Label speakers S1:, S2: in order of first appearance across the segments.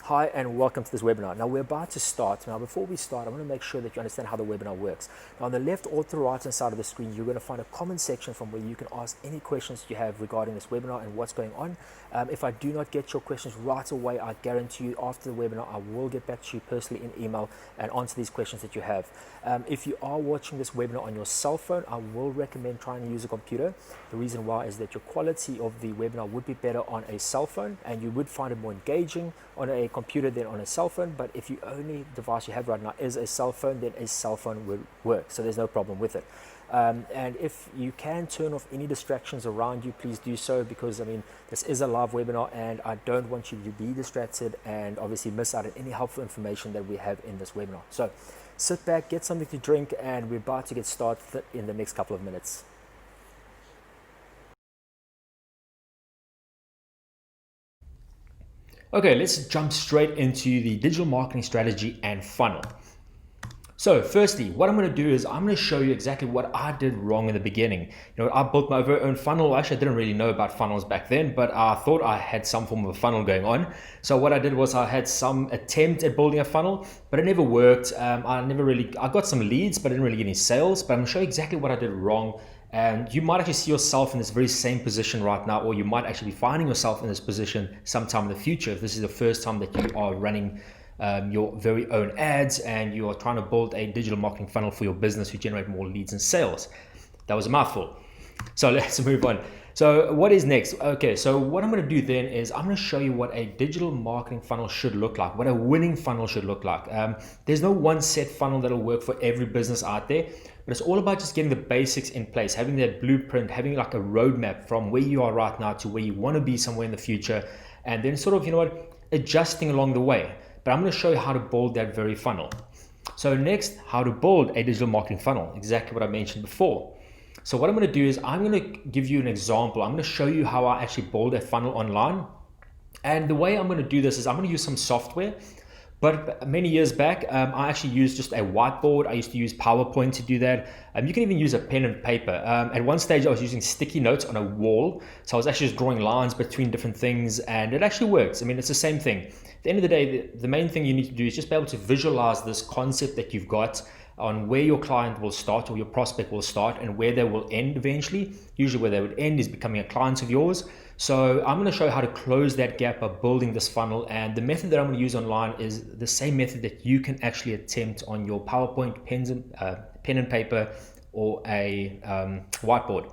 S1: Hi and welcome to this webinar. Now we're about to start. Now before we start, I want to make sure that you understand how the webinar works. Now on the left or to the right hand side of the screen, you're going to find a comment section from where you can ask any questions you have regarding this webinar and what's going on. If I do not get your questions right away, I guarantee you after the webinar, I will get back to you personally in email and answer these questions that you have. If you are watching this webinar on your cell phone, I will recommend trying to use a computer. The reason why is that your quality of the webinar would be better on a cell phone and you would find it more engaging on a computer than on a cell phone. But if the only device you have right now is a cell phone, then a cell phone will work, so there's no problem with it. And if you can turn off any distractions around you, please do so, because I mean this is a live webinar and I don't want you to be distracted and obviously miss out on any helpful information that we have in this webinar. So sit back, get something to drink, and we're about to get started in the next couple of minutes. Okay, let's jump straight into the digital marketing strategy and funnel. So firstly, what I'm going to do is I'm going to show you exactly what I did wrong in the beginning. I built my very own funnel. Actually, I didn't really know about funnels back then, but I thought I had some form of a funnel going on. So what I did was I had some attempt at building a funnel, but it never worked. I got some leads, but I didn't really get any sales. But I'm going to show you exactly what I did wrong. And you might actually see yourself in this very same position right now, or you might actually be finding yourself in this position sometime in the future if this is the first time that you are running your very own ads and you are trying to build a digital marketing funnel for your business to generate more leads and sales. That was a mouthful. So let's move on. So what is next? Okay, so what I'm going to do then is I'm going to show you what a digital marketing funnel should look like, what a winning funnel should look like. There's no one set funnel that'll work for every business out there, but it's all about just getting the basics in place, having that blueprint, having like a roadmap from where you are right now to where you want to be somewhere in the future, and then sort of, adjusting along the way. But I'm going to show you how to build that very funnel. So next, how to build a digital marketing funnel, exactly what I mentioned before. So what I'm going to do is I'm going to give you an example. I'm going to show you how I actually build a funnel online. And the way I'm going to do this is I'm going to use some software. But many years back, I actually used just a whiteboard. I used to use PowerPoint to do that. You can even use a pen and paper. At one stage, I was using sticky notes on a wall. So I was actually just drawing lines between different things, and it actually works. I mean, it's the same thing. At the end of the day, the main thing you need to do is just be able to visualize this concept that you've got on where your client will start or your prospect will start and where they will end eventually. Usually where they would end is becoming a client of yours. So I'm going to show you how to close that gap by building this funnel, and the method that I'm going to use online is the same method that you can actually attempt on your PowerPoint, pen and paper, or a whiteboard.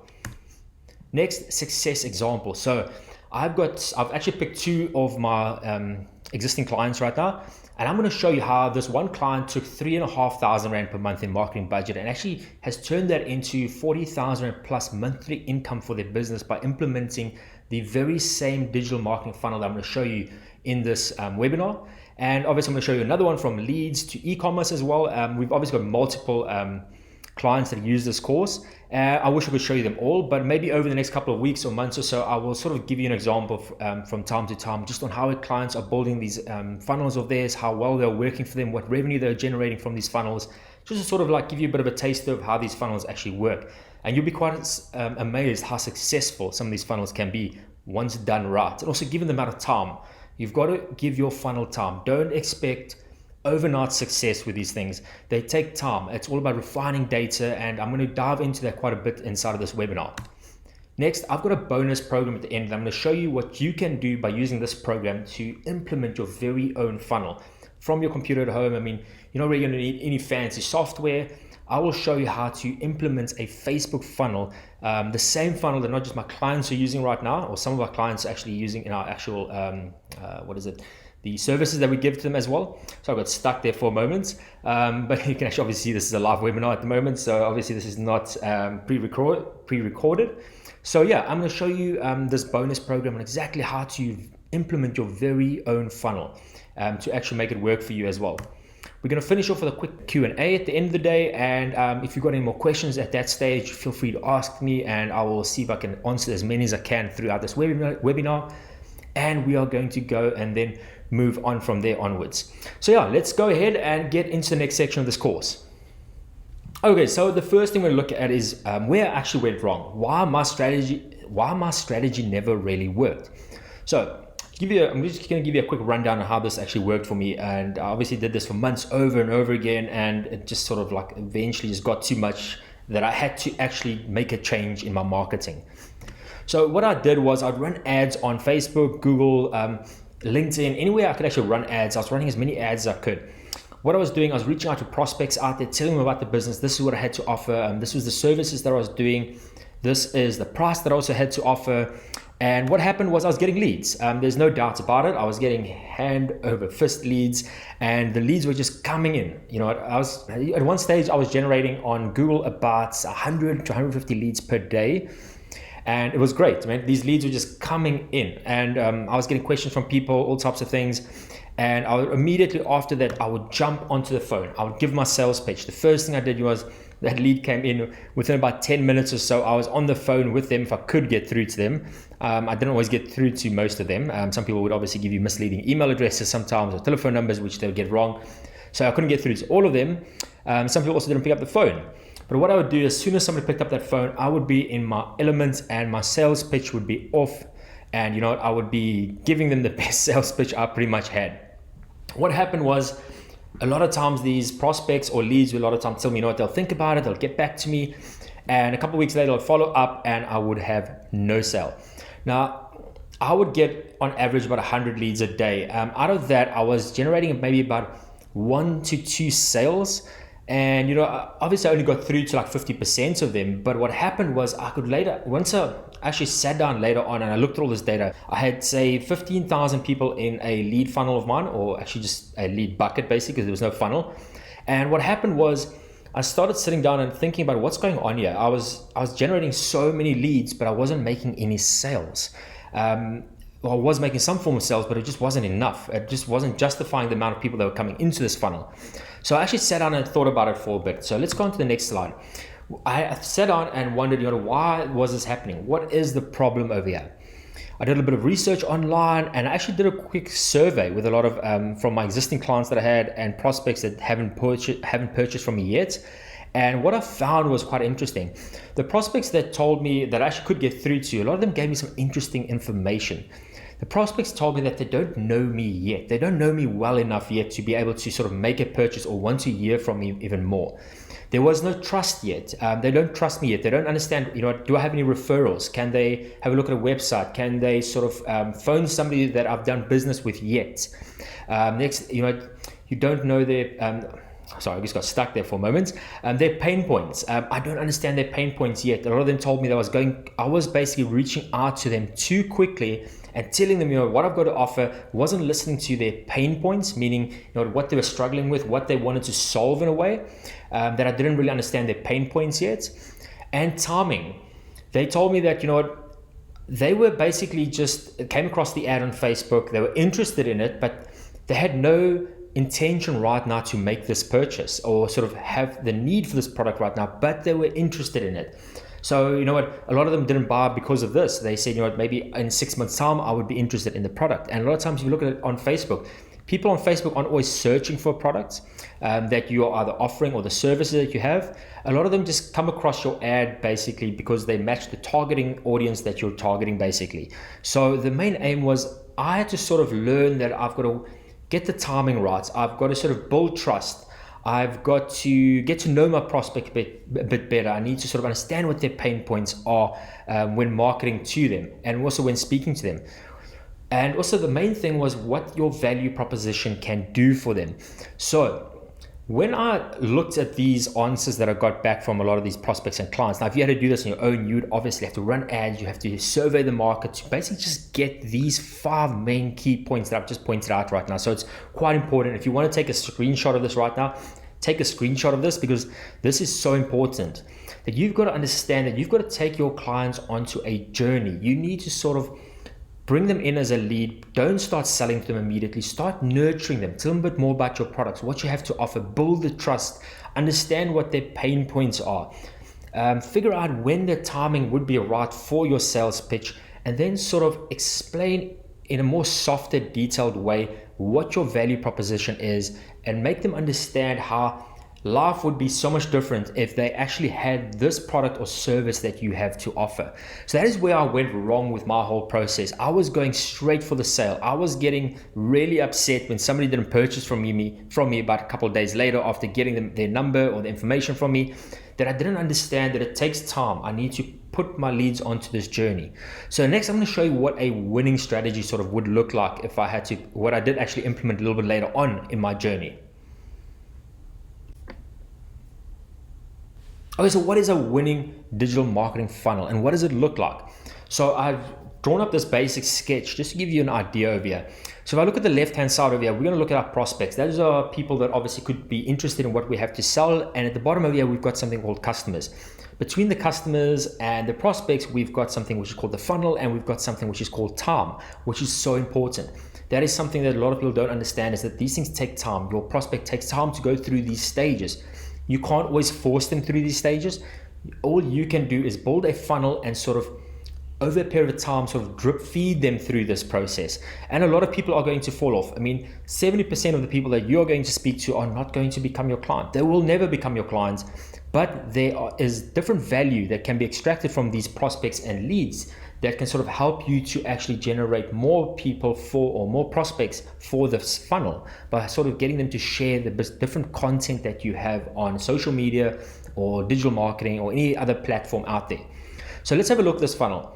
S1: Next, success example. So I've actually picked two of my existing clients right now, and I'm going to show you how this one client took 3,500 Rand per month in marketing budget and actually has turned that into 40,000 Rand plus monthly income for their business by implementing the very same digital marketing funnel that I'm going to show you in this webinar. And obviously I'm going to show you another one from leads to e-commerce as well. We've obviously got multiple clients that use this course. I wish I could show you them all, but maybe over the next couple of weeks or months or so, I will sort of give you an example from time to time, just on how clients are building these funnels of theirs, how well they're working for them, what revenue they're generating from these funnels, just to sort of like give you a bit of a taste of how these funnels actually work. And you'll be quite amazed how successful some of these funnels can be once done right. And also given the amount of time, you've got to give your funnel time. Don't expect overnight success with these things. They take time. It's all about refining data, and I'm going to dive into that quite a bit inside of this webinar. Next, I've got a bonus program at the end. I'm going to show you what you can do by using this program to implement your very own funnel from your computer at home. I mean, you're not really going to need any fancy software. I will show you how to implement a Facebook funnel, the same funnel that not just my clients are using right now, or some of our clients are actually using in our actual, the services that we give to them as well. So I got stuck there for a moment, but you can actually obviously see this is a live webinar at the moment, so obviously this is not pre-recorded. So yeah, I'm going to show you this bonus program and exactly how to implement your very own funnel to actually make it work for you as well. We're going to finish off with a quick Q&A at the end of the day, and if you've got any more questions at that stage, feel free to ask me and I will see if I can answer as many as I can throughout this webinar. And we are going to go and then move on from there onwards. So yeah, let's go ahead and get into the next section of this course. Okay, so the first thing we're going to look at is where I actually went wrong, why my strategy never really worked. So I'm just going to give you a quick rundown on how this actually worked for me. And I obviously did this for months over and over again, and it just sort of like eventually just got too much that I had to actually make a change in my marketing. So what I did was I'd run ads on Facebook, Google, LinkedIn, anywhere I could actually run ads. I was running as many ads as I could. What I was doing, I was reaching out to prospects out there, telling them about the business. This is what I had to offer. This was the services that I was doing. This is the price that I also had to offer. And what happened was I was getting leads. There's no doubt about it. I was getting hand over fist leads, and the leads were just coming in. I was at one stage I was generating on Google about 100 to 150 leads per day. And it was great, man. These leads were just coming in, and I was getting questions from people, all types of things. And I would immediately after that, I would jump onto the phone. I would give my sales pitch. The first thing I did was that lead came in within about 10 minutes or so. I was on the phone with them if I could get through to them. I didn't always get through to most of them. Some people would obviously give you misleading email addresses sometimes, or telephone numbers, which they would get wrong. So I couldn't get through to all of them. Some people also didn't pick up the phone. But what I would do, as soon as somebody picked up that phone, I would be in my element and my sales pitch would be off. And I would be giving them the best sales pitch I pretty much had. What happened was, a lot of times these prospects or leads will a lot of times tell me, they'll think about it, they'll get back to me. And a couple of weeks later, they'll follow up and I would have no sale. Now, I would get on average about 100 leads a day. Out of that, I was generating maybe about 1 to 2 sales. And obviously I only got through to like 50% of them. But what happened was I could later, once I actually sat down later on and I looked at all this data, I had say 15,000 people in a lead funnel of mine, or actually just a lead bucket basically, because there was no funnel. And what happened was I started sitting down and thinking about what's going on here. I was generating so many leads, but I wasn't making any sales. I was making some form of sales, but it just wasn't enough. It just wasn't justifying the amount of people that were coming into this funnel. So I actually sat down and thought about it for a bit. So let's go on to the next slide. I sat down and wondered, why was this happening? What is the problem over here? I did a bit of research online, and I actually did a quick survey with a lot of from my existing clients that I had and prospects that haven't purchased from me yet. And what I found was quite interesting. The prospects that told me that I actually could get through to, a lot of them gave me some interesting information. The prospects told me that they don't know me yet. They don't know me well enough yet to be able to sort of make a purchase or want to hear from me even more. There was no trust yet. They don't trust me yet. They don't understand, do I have any referrals? Can they have a look at a website? Can they sort of phone somebody that I've done business with yet? Next, you don't know their, sorry, I just got stuck there for a moment. Their pain points. I don't understand their pain points yet. A lot of them told me that I was basically reaching out to them too quickly and telling them, what I've got to offer, wasn't listening to their pain points, meaning, what they were struggling with, what they wanted to solve in a way, that I didn't really understand their pain points yet. And timing. They told me that, they were basically just came across the ad on Facebook. They were interested in it, but they had no intention right now to make this purchase or sort of have the need for this product right now, but they were interested in it. So, a lot of them didn't buy because of this. They said, maybe in 6 months' time, I would be interested in the product. And a lot of times, if you look at it on Facebook, people on Facebook aren't always searching for products that you are either offering or the services that you have. A lot of them just come across your ad basically because they match the targeting audience that you're targeting basically. So the main aim was I had to sort of learn that I've got to get the timing right. I've got to sort of build trust. I've got to get to know my prospect a bit better. I need to sort of understand what their pain points are when marketing to them and also when speaking to them. And also the main thing was what your value proposition can do for them. So when I looked at these answers that I got back from a lot of these prospects and clients, now if you had to do this on your own, you'd obviously have to run ads, you have to survey the market to basically just get these 5 main key points that I've just pointed out right now. So it's quite important. If you want to take a screenshot of this right now, take a screenshot of this because this is so important that you've got to understand that you've got to take your clients onto a journey. You need to sort of bring them in as a lead. Don't start selling to them immediately. Start nurturing them. Tell them a bit more about your products, what you have to offer. Build the trust. Understand what their pain points are. Figure out when the timing would be right for your sales pitch, and then sort of explain in a more softer, detailed way what your value proposition is, and make them understand how life would be so much different if they actually had this product or service that you have to offer. So that is where I went wrong with my whole process. I was going straight for the sale. I was getting really upset when somebody didn't purchase from me about a couple of days later after getting their number or the information from me, that I didn't understand that it takes time. I need to put my leads onto this journey. So next I'm going to show you what a winning strategy sort of would look like if I had to, what I did actually implement a little bit later on in my journey. Okay, so what is a winning digital marketing funnel and what does it look like? So I've drawn up this basic sketch just to give you an idea over here. So if I look at the left-hand side over here, we're going to look at our prospects. Those are people that obviously could be interested in what we have to sell. And at the bottom over here, we've got something called customers. Between the customers and the prospects, we've got something which is called the funnel, and we've got something which is called time, which is so important. That is something that a lot of people don't understand, is that these things take time. Your prospect takes time to go through these stages. You can't always force them through these stages. All you can do is build a funnel and sort of over a period of time sort of drip feed them through this process. And a lot of people are going to fall off. I mean, 70% of the people that you're going to speak to are not going to become your client. They will never become your clients, but there is different value that can be extracted from these prospects and leads that can sort of help you to actually generate more people for, or more prospects for this funnel, by sort of getting them to share the different content that you have on social media or digital marketing or any other platform out there. So let's have a look at this funnel.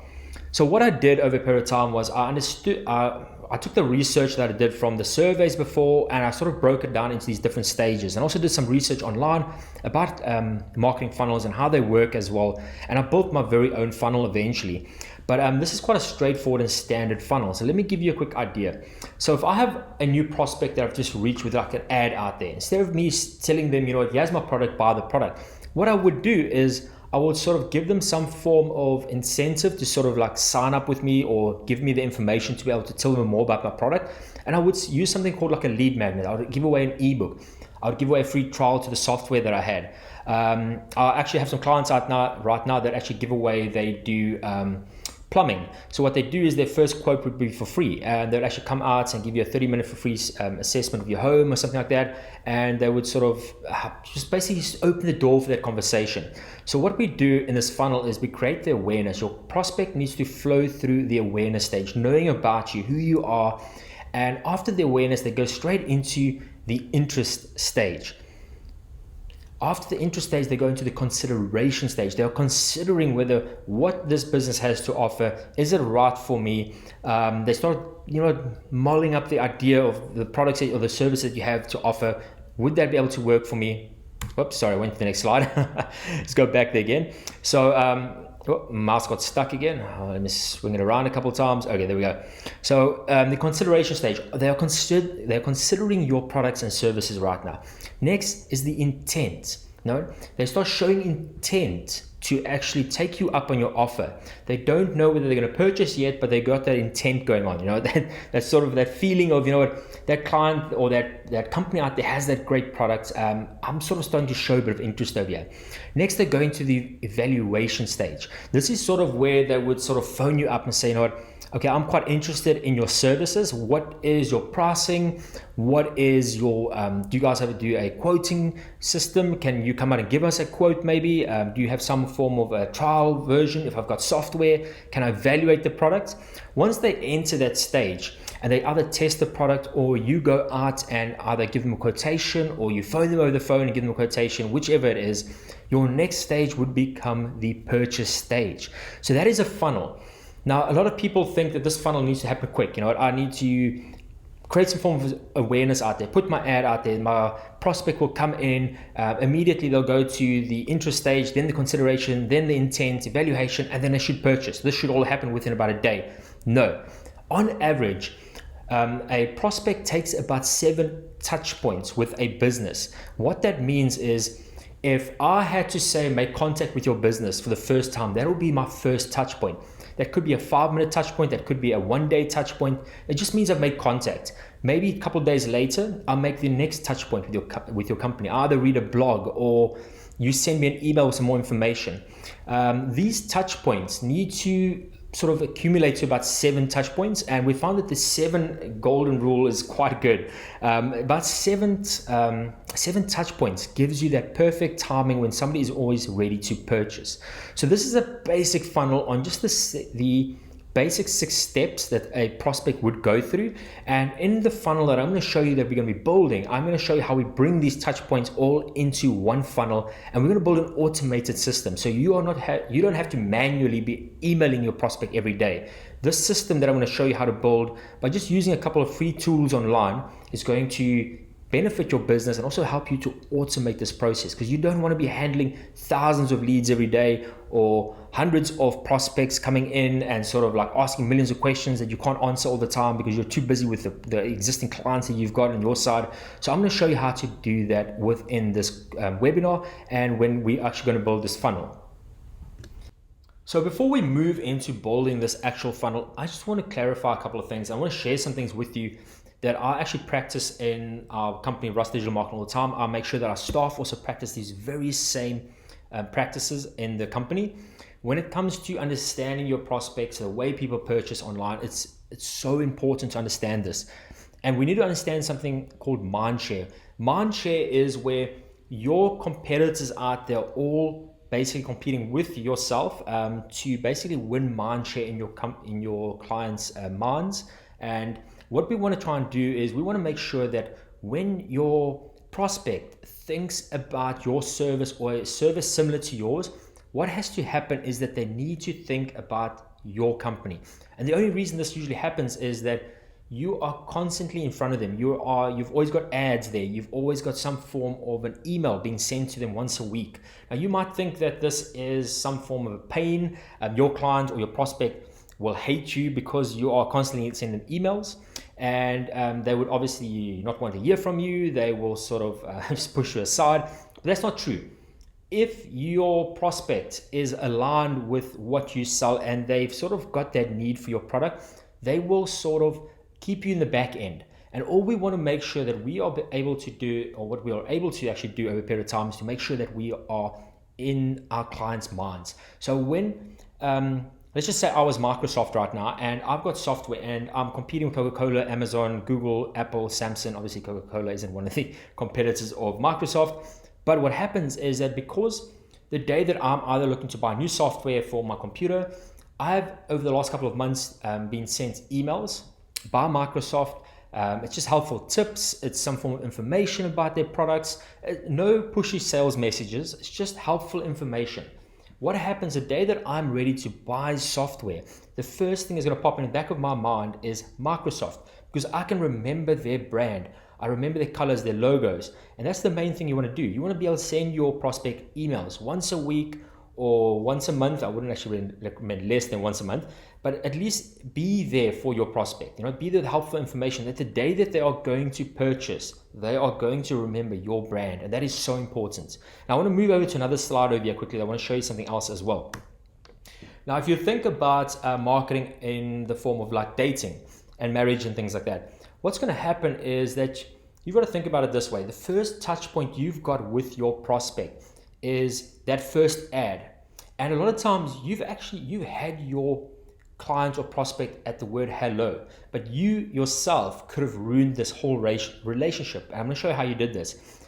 S1: So what I did over a period of time was I took the research that I did from the surveys before, and I sort of broke it down into these different stages, and also did some research online about marketing funnels and how they work as well. And I built my very own funnel eventually. But this is quite a straightforward and standard funnel. So let me give you a quick idea. So if I have a new prospect that I've just reached with like an ad out there, instead of me telling them, you know what, here's my product, buy the product, what I would do is I would sort of give them some form of incentive to sort of like sign up with me or give me the information to be able to tell them more about my product. And I would use something called like a lead magnet. I would give away an ebook. I would give away a free trial to the software that I had. I actually have some clients right now that actually give away, they do plumbing. So what they do is their first quote would be for free, and they'll actually come out and give you a 30-minute for free assessment of your home or something like that, and they would sort of just basically open the door for that conversation. So what we do in this funnel is we create the awareness. Your prospect needs to flow through the awareness stage, knowing about you, who you are, and after the awareness they go straight into the interest stage. After the interest stage, they go into the consideration stage. They are considering whether what this business has to offer, is it right for me? They start, mulling up the idea of the products or the service that you have to offer. Would that be able to work for me? Oops, sorry, I went to the next slide. Let's go back there again. So, mouse got stuck again. Let me swing it around a couple of times. Okay, there we go. So the consideration stage, they're considering your products and services right now. Next is the intent. They start showing intent to actually take you up on your offer. They don't know whether they're going to purchase yet, but they got that intent going on. That sort of that feeling of, that client or that company out there has that great product. I'm sort of starting to show a bit of interest over here. Next, they go into the evaluation stage. This is sort of where they would sort of phone you up and say, okay, I'm quite interested in your services. What is your pricing? What is your, do you guys do a quoting system? Can you come out and give us a quote maybe? Do you have some form of a trial version? If I've got software, can I evaluate the product? Once they enter that stage and they either test the product, or you go out and either give them a quotation, or you phone them over the phone and give them a quotation, whichever it is, your next stage would become the purchase stage. So that is a funnel. Now, a lot of people think that this funnel needs to happen quick. I need to create some form of awareness out there, put my ad out there, my prospect will come in, immediately they'll go to the interest stage, then the consideration, then the intent, evaluation, and then they should purchase. This should all happen within about a day. No. On average, a prospect takes about 7 touch points with a business. What that means is, if I had to say make contact with your business for the first time, that will be my first touch point. That could be a 5-minute touch point. That could be a 1-day touch point. It just means I've made contact. Maybe a couple of days later, I'll make the next touch point with your company. I either read a blog or you send me an email with some more information. These touch points need to sort of accumulate to about 7 touch points, and we found that the 7 golden rule is quite good. About seven touch points gives you that perfect timing when somebody is always ready to purchase. So this is a basic funnel on just the basic 6 steps that a prospect would go through. And in the funnel that I'm going to show you that we're going to be building, I'm going to show you how we bring these touch points all into one funnel, and we're going to build an automated system. So you don't have to manually be emailing your prospect every day. This system that I'm going to show you how to build by just using a couple of free tools online is going to benefit your business and also help you to automate this process, because you don't want to be handling thousands of leads every day or hundreds of prospects coming in and sort of like asking millions of questions that you can't answer all the time because you're too busy with the existing clients that you've got on your side. So I'm going to show you how to do that within this webinar and when we're actually going to build this funnel. So before we move into building this actual funnel, I just want to clarify a couple of things. I want to share some things with you that I actually practice in our company, Rust Digital Marketing, all the time. I make sure that our staff also practice these very same practices in the company. When it comes to understanding your prospects, the way people purchase online, it's so important to understand this. And we need to understand something called mindshare. Mindshare is where your competitors out there all basically competing with yourself to basically win mindshare in your clients' minds. And what we want to try and do is we want to make sure that when your prospect thinks about your service or a service similar to yours, what has to happen is that they need to think about your company. And the only reason this usually happens is that you are constantly in front of them. You've always got ads there. You've always got some form of an email being sent to them once a week. Now you might think that this is some form of a pain. Your client or your prospect will hate you because you are constantly sending emails, and they would obviously not want to hear from you. They will sort of just push you aside. But that's not true. If your prospect is aligned with what you sell and they've sort of got that need for your product, they will sort of keep you in the back end. And all we want to make sure that we are able to do, or what we are able to actually do over a period of time, is to make sure that we are in our clients' minds. So when let's just say I was Microsoft right now and I've got software and I'm competing with Coca-Cola, Amazon, Google, Apple, Samsung. Obviously Coca-Cola isn't one of the competitors of Microsoft. But what happens is that because the day that I'm either looking to buy new software for my computer, I've over the last couple of months been sent emails by Microsoft. It's just helpful tips. It's some form of information about their products. No pushy sales messages. It's just helpful information. What happens the day that I'm ready to buy software, the first thing that's going to pop in the back of my mind is Microsoft, because I can remember their brand. I remember their colors, their logos. And that's the main thing you want to do. You want to be able to send your prospect emails once a week or once a month. I wouldn't actually recommend less than once a month, but at least be there for your prospect. Be there with helpful information that the day that they are going to purchase, they are going to remember your brand. And that is so important. Now I want to move over to another slide over here quickly. I want to show you something else as well. Now, if you think about marketing in the form of like dating and marriage and things like that, what's going to happen is that you've got to think about it this way. The first touch point you've got with your prospect is that first ad. And a lot of times you've had your client or prospect at the word hello, but you yourself could have ruined this whole relationship. And I'm going to show you how you did this.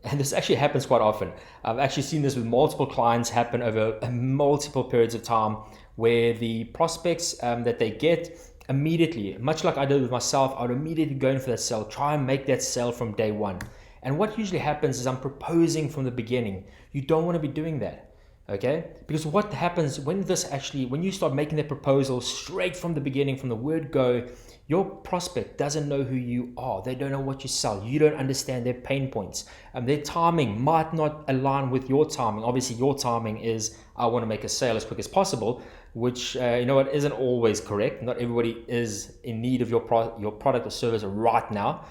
S1: And this actually happens quite often. I've actually seen this with multiple clients happen over multiple periods of time, where the prospects that they get immediately, much like I did with myself, I would immediately go in for that sale, try and make that sale from day one. And what usually happens is I'm proposing from the beginning. You don't want to be doing that, okay? Because what happens when you start making that proposal straight from the beginning, from the word go, your prospect doesn't know who you are. They don't know what you sell. You don't understand their pain points. Their timing might not align with your timing. Obviously, your timing is, I want to make a sale as quick as possible, which it isn't always correct. Not everybody is in need of your product or service right now.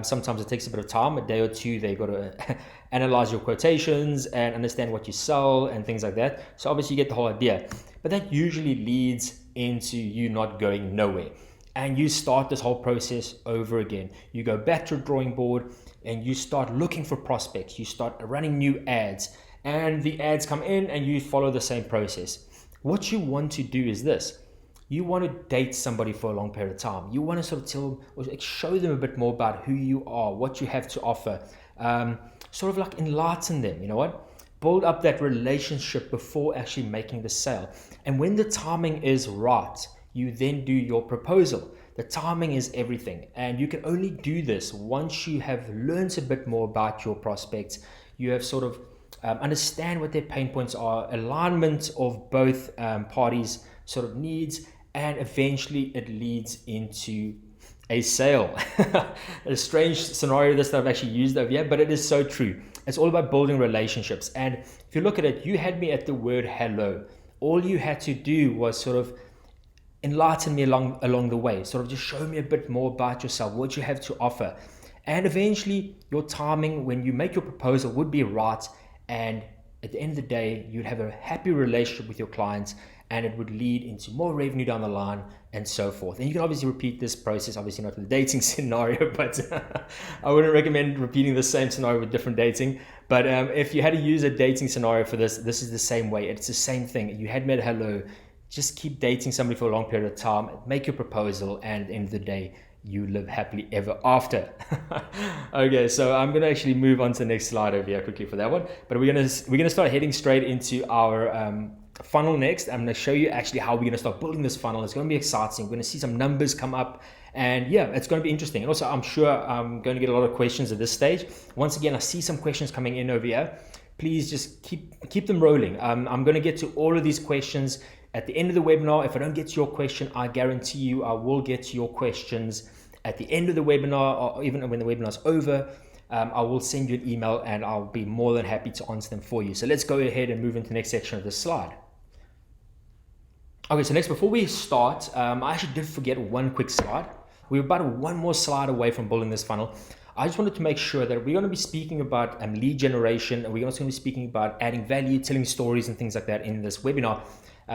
S1: Sometimes it takes a bit of time, a day or two. They've got to analyze your quotations and understand what you sell and things like that. So obviously you get the whole idea. But that usually leads into you not going nowhere. And you start this whole process over again. You go back to the drawing board and you start looking for prospects. You start running new ads, and the ads come in and you follow the same process. What you want to do is this. You want to date somebody for a long period of time. You want to sort of tell them or show them a bit more about who you are, what you have to offer, sort of like enlighten them, you know what? Build up that relationship before actually making the sale. And when the timing is right, you then do your proposal. The timing is everything. And you can only do this once you have learned a bit more about your prospects. You have sort of understand what their pain points are, alignment of both parties' sort of needs, and eventually it leads into a sale. A strange scenario this that I've actually used over here, but it is so true. It's all about building relationships. And if you look at it, you had me at the word hello. All you had to do was sort of enlighten me along the way, sort of just show me a bit more about yourself, what you have to offer. And eventually your timing when you make your proposal would be right. And at the end of the day, you'd have a happy relationship with your clients, and it would lead into more revenue down the line and so forth. And you can obviously repeat this process, obviously not with the dating scenario, but I wouldn't recommend repeating the same scenario with different dating. But if you had to use a dating scenario for this, this is the same way. It's the same thing. You had met hello, just keep dating somebody for a long period of time, make your proposal, and at the end of the day, you live happily ever after. Okay, so I'm gonna actually move on to the next slide over here quickly for that one. But we're gonna start heading straight into our funnel next. I'm gonna show you actually how we're gonna start building this funnel. It's gonna be exciting. We're gonna see some numbers come up, and yeah, it's gonna be interesting. And also, I'm sure I'm going to get a lot of questions at this stage. Once again, I see some questions coming in over here. Please just keep them rolling. I'm gonna get to all of these questions at the end of the webinar. If I don't get to your question, I guarantee you I will get to your questions at the end of the webinar, or even when the webinar is over. I will send you an email and I'll be more than happy to answer them for you. So let's go ahead and move into the next section of this slide. Okay, so next, before we start, I actually did forget one quick slide. We're about one more slide away from building this funnel. I just wanted to make sure that we're going to be speaking about lead generation, and we're also going to be speaking about adding value, telling stories and things like that in this webinar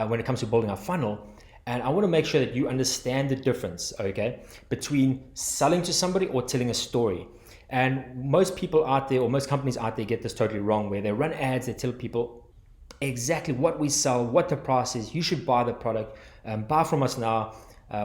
S1: when it comes to building our funnel. And I want to make sure that you understand the difference, okay, between selling to somebody or telling a story. And most people out there, or most companies out there, get this totally wrong, where they run ads, they tell people exactly what we sell, what the price is, you should buy the product, buy from us now,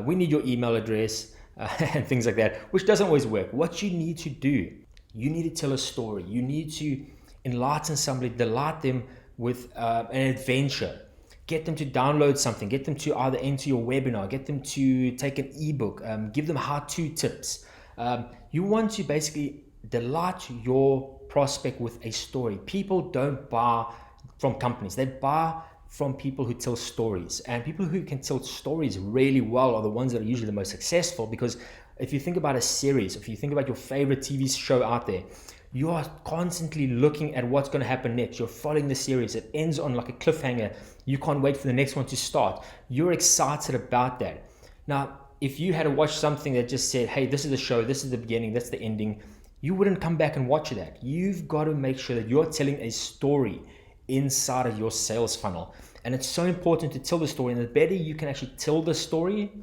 S1: we need your email address, and things like that, which doesn't always work. What you need to do, you need to tell a story. You need to enlighten somebody, delight them with an adventure. Get them to download something, get them to either enter your webinar, get them to take an ebook, give them how-to tips. You want to basically delight your prospect with a story. People don't buy from companies, they buy from people who tell stories. And people who can tell stories really well are the ones that are usually the most successful, because if you think about a series, if you think about your favorite TV show out there, you are constantly looking at what's going to happen next. You're following the series. It ends on like a cliffhanger. You can't wait for the next one to start. You're excited about that. Now, if you had to watch something that just said, hey, this is the show, this is the beginning, that's the ending, you wouldn't come back and watch that. You've got to make sure that you're telling a story inside of your sales funnel. And it's so important to tell the story. And the better you can actually tell the story,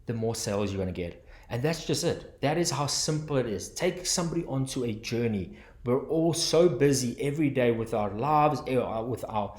S1: the more sales you're going to get. And that's just it. That is how simple it is. Take somebody onto a journey. We're all so busy every day with our lives, with our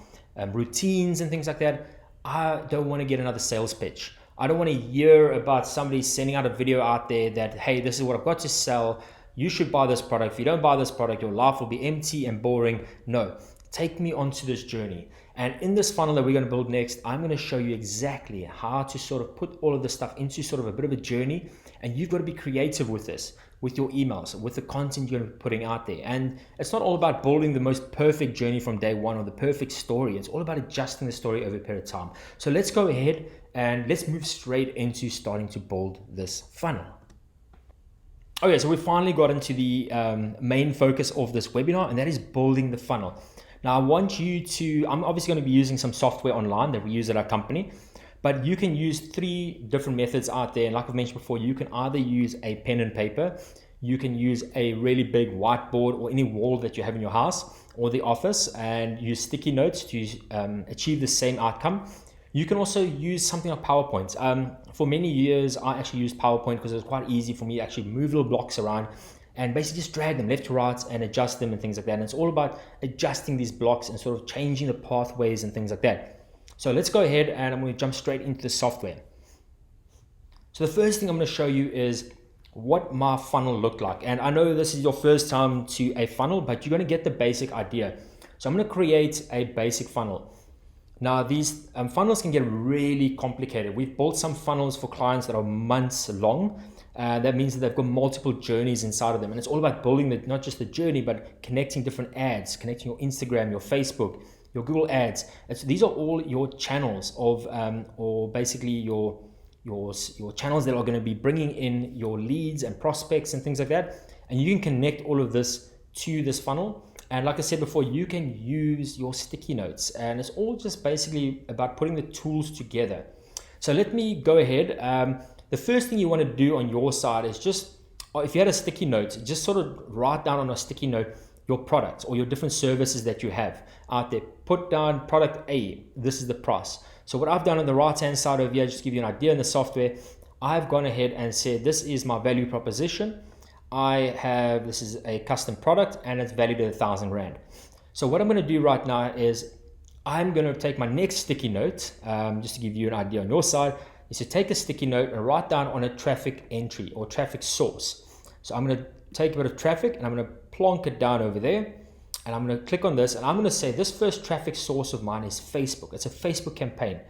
S1: routines and things like that. I don't want to get another sales pitch. I don't want to hear about somebody sending out a video out there that, hey, this is what I've got to sell. You should buy this product. If you don't buy this product, your life will be empty and boring. No, take me onto this journey. And in this funnel that we're going to build next, I'm going to show you exactly how to sort of put all of this stuff into sort of a bit of a journey. And you've got to be creative with this, with your emails, with the content you're going to be putting out there. And it's not all about building the most perfect journey from day one or the perfect story. It's all about adjusting the story over a period of time. So let's go ahead and let's move straight into starting to build this funnel. Okay, so we finally got into the main focus of this webinar, and that is building the funnel. Now I want you to, I'm obviously going to be using some software online that we use at our company, but you can use 3 different methods out there. And like I've mentioned before, you can either use a pen and paper, you can use a really big whiteboard or any wall that you have in your house or the office, and use sticky notes to achieve the same outcome. You can also use something like PowerPoint. For many years, I actually used PowerPoint because it was quite easy for me to actually move little blocks around and basically just drag them left to right and adjust them and things like that. And it's all about adjusting these blocks and sort of changing the pathways and things like that. So let's go ahead and I'm going to jump straight into the software. So the first thing I'm going to show you is what my funnel looked like. And I know this is your first time to a funnel, but you're going to get the basic idea. So I'm going to create a basic funnel. Now these funnels can get really complicated. We've built some funnels for clients that are months long. That means that they've got multiple journeys inside of them. And it's all about building not just the journey, but connecting different ads, connecting your Instagram, your Facebook, your Google ads. These are all your channels of, or basically your channels that are going to be bringing in your leads and prospects and things like that. And you can connect all of this to this funnel. And like I said before, you can use your sticky notes, and it's all just basically about putting the tools together. So let me go ahead. The first thing you want to do on your side is just, if you had a sticky note, just sort of write down on a sticky note your products or your different services that you have out there. Put down product A, this is the price. So what I've done on the right hand side over here, just to give you an idea in the software, I've gone ahead and said this is my value proposition. This is a custom product and it's valued at 1,000 Rand. So what I'm going to do right now is I'm going to take my next sticky note, just to give you an idea on your side, is to take a sticky note and write down on a traffic entry or traffic source. So I'm going to take a bit of traffic and I'm going to plonk it down over there. And I'm going to click on this and I'm going to say this first traffic source of mine is Facebook. It's a Facebook campaign.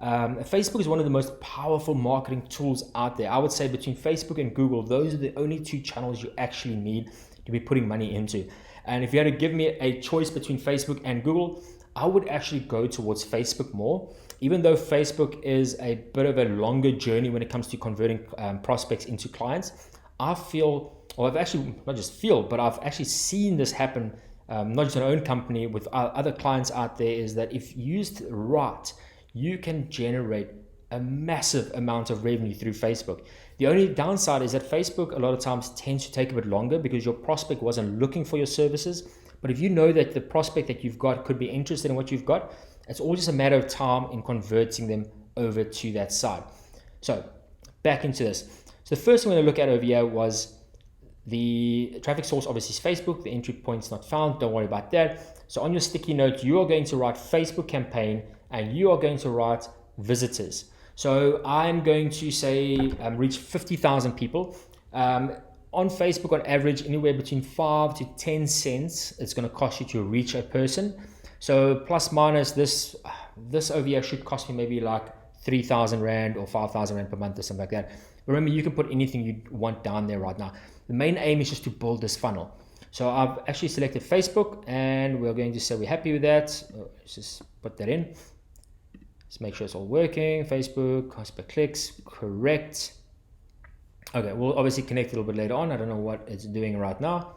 S1: Facebook is one of the most powerful marketing tools out there. I would say between Facebook and Google, those are the only two channels you actually need to be putting money into. And if you had to give me a choice between Facebook and Google, I would actually go towards Facebook more. Even though Facebook is a bit of a longer journey when it comes to converting prospects into clients, I feel, or I've actually, not just feel, but I've actually seen this happen, not just in our own company, with other clients out there, is that if used right, you can generate a massive amount of revenue through Facebook. The only downside is that Facebook a lot of times tends to take a bit longer because your prospect wasn't looking for your services. But if you know that the prospect that you've got could be interested in what you've got, it's all just a matter of time in converting them over to that side. So back into this. So the first thing we're going to look at over here was the traffic source, obviously is Facebook. The entry point's not found. Don't worry about that. So on your sticky note, you are going to write Facebook campaign and you are going to write visitors. So I'm going to say reach 50,000 people. On Facebook, on average, anywhere between 5 to 10 cents it's going to cost you to reach a person. So plus minus this over here should cost me maybe like 3,000 Rand or 5,000 Rand per month or something like that. Remember, you can put anything you want down there right now. The main aim is just to build this funnel. So I've actually selected Facebook and we're going to say we're happy with that. Let's just put that in. Let's make sure it's all working. Facebook, cost per clicks, correct. Okay, we'll obviously connect a little bit later on. I don't know what it's doing right now.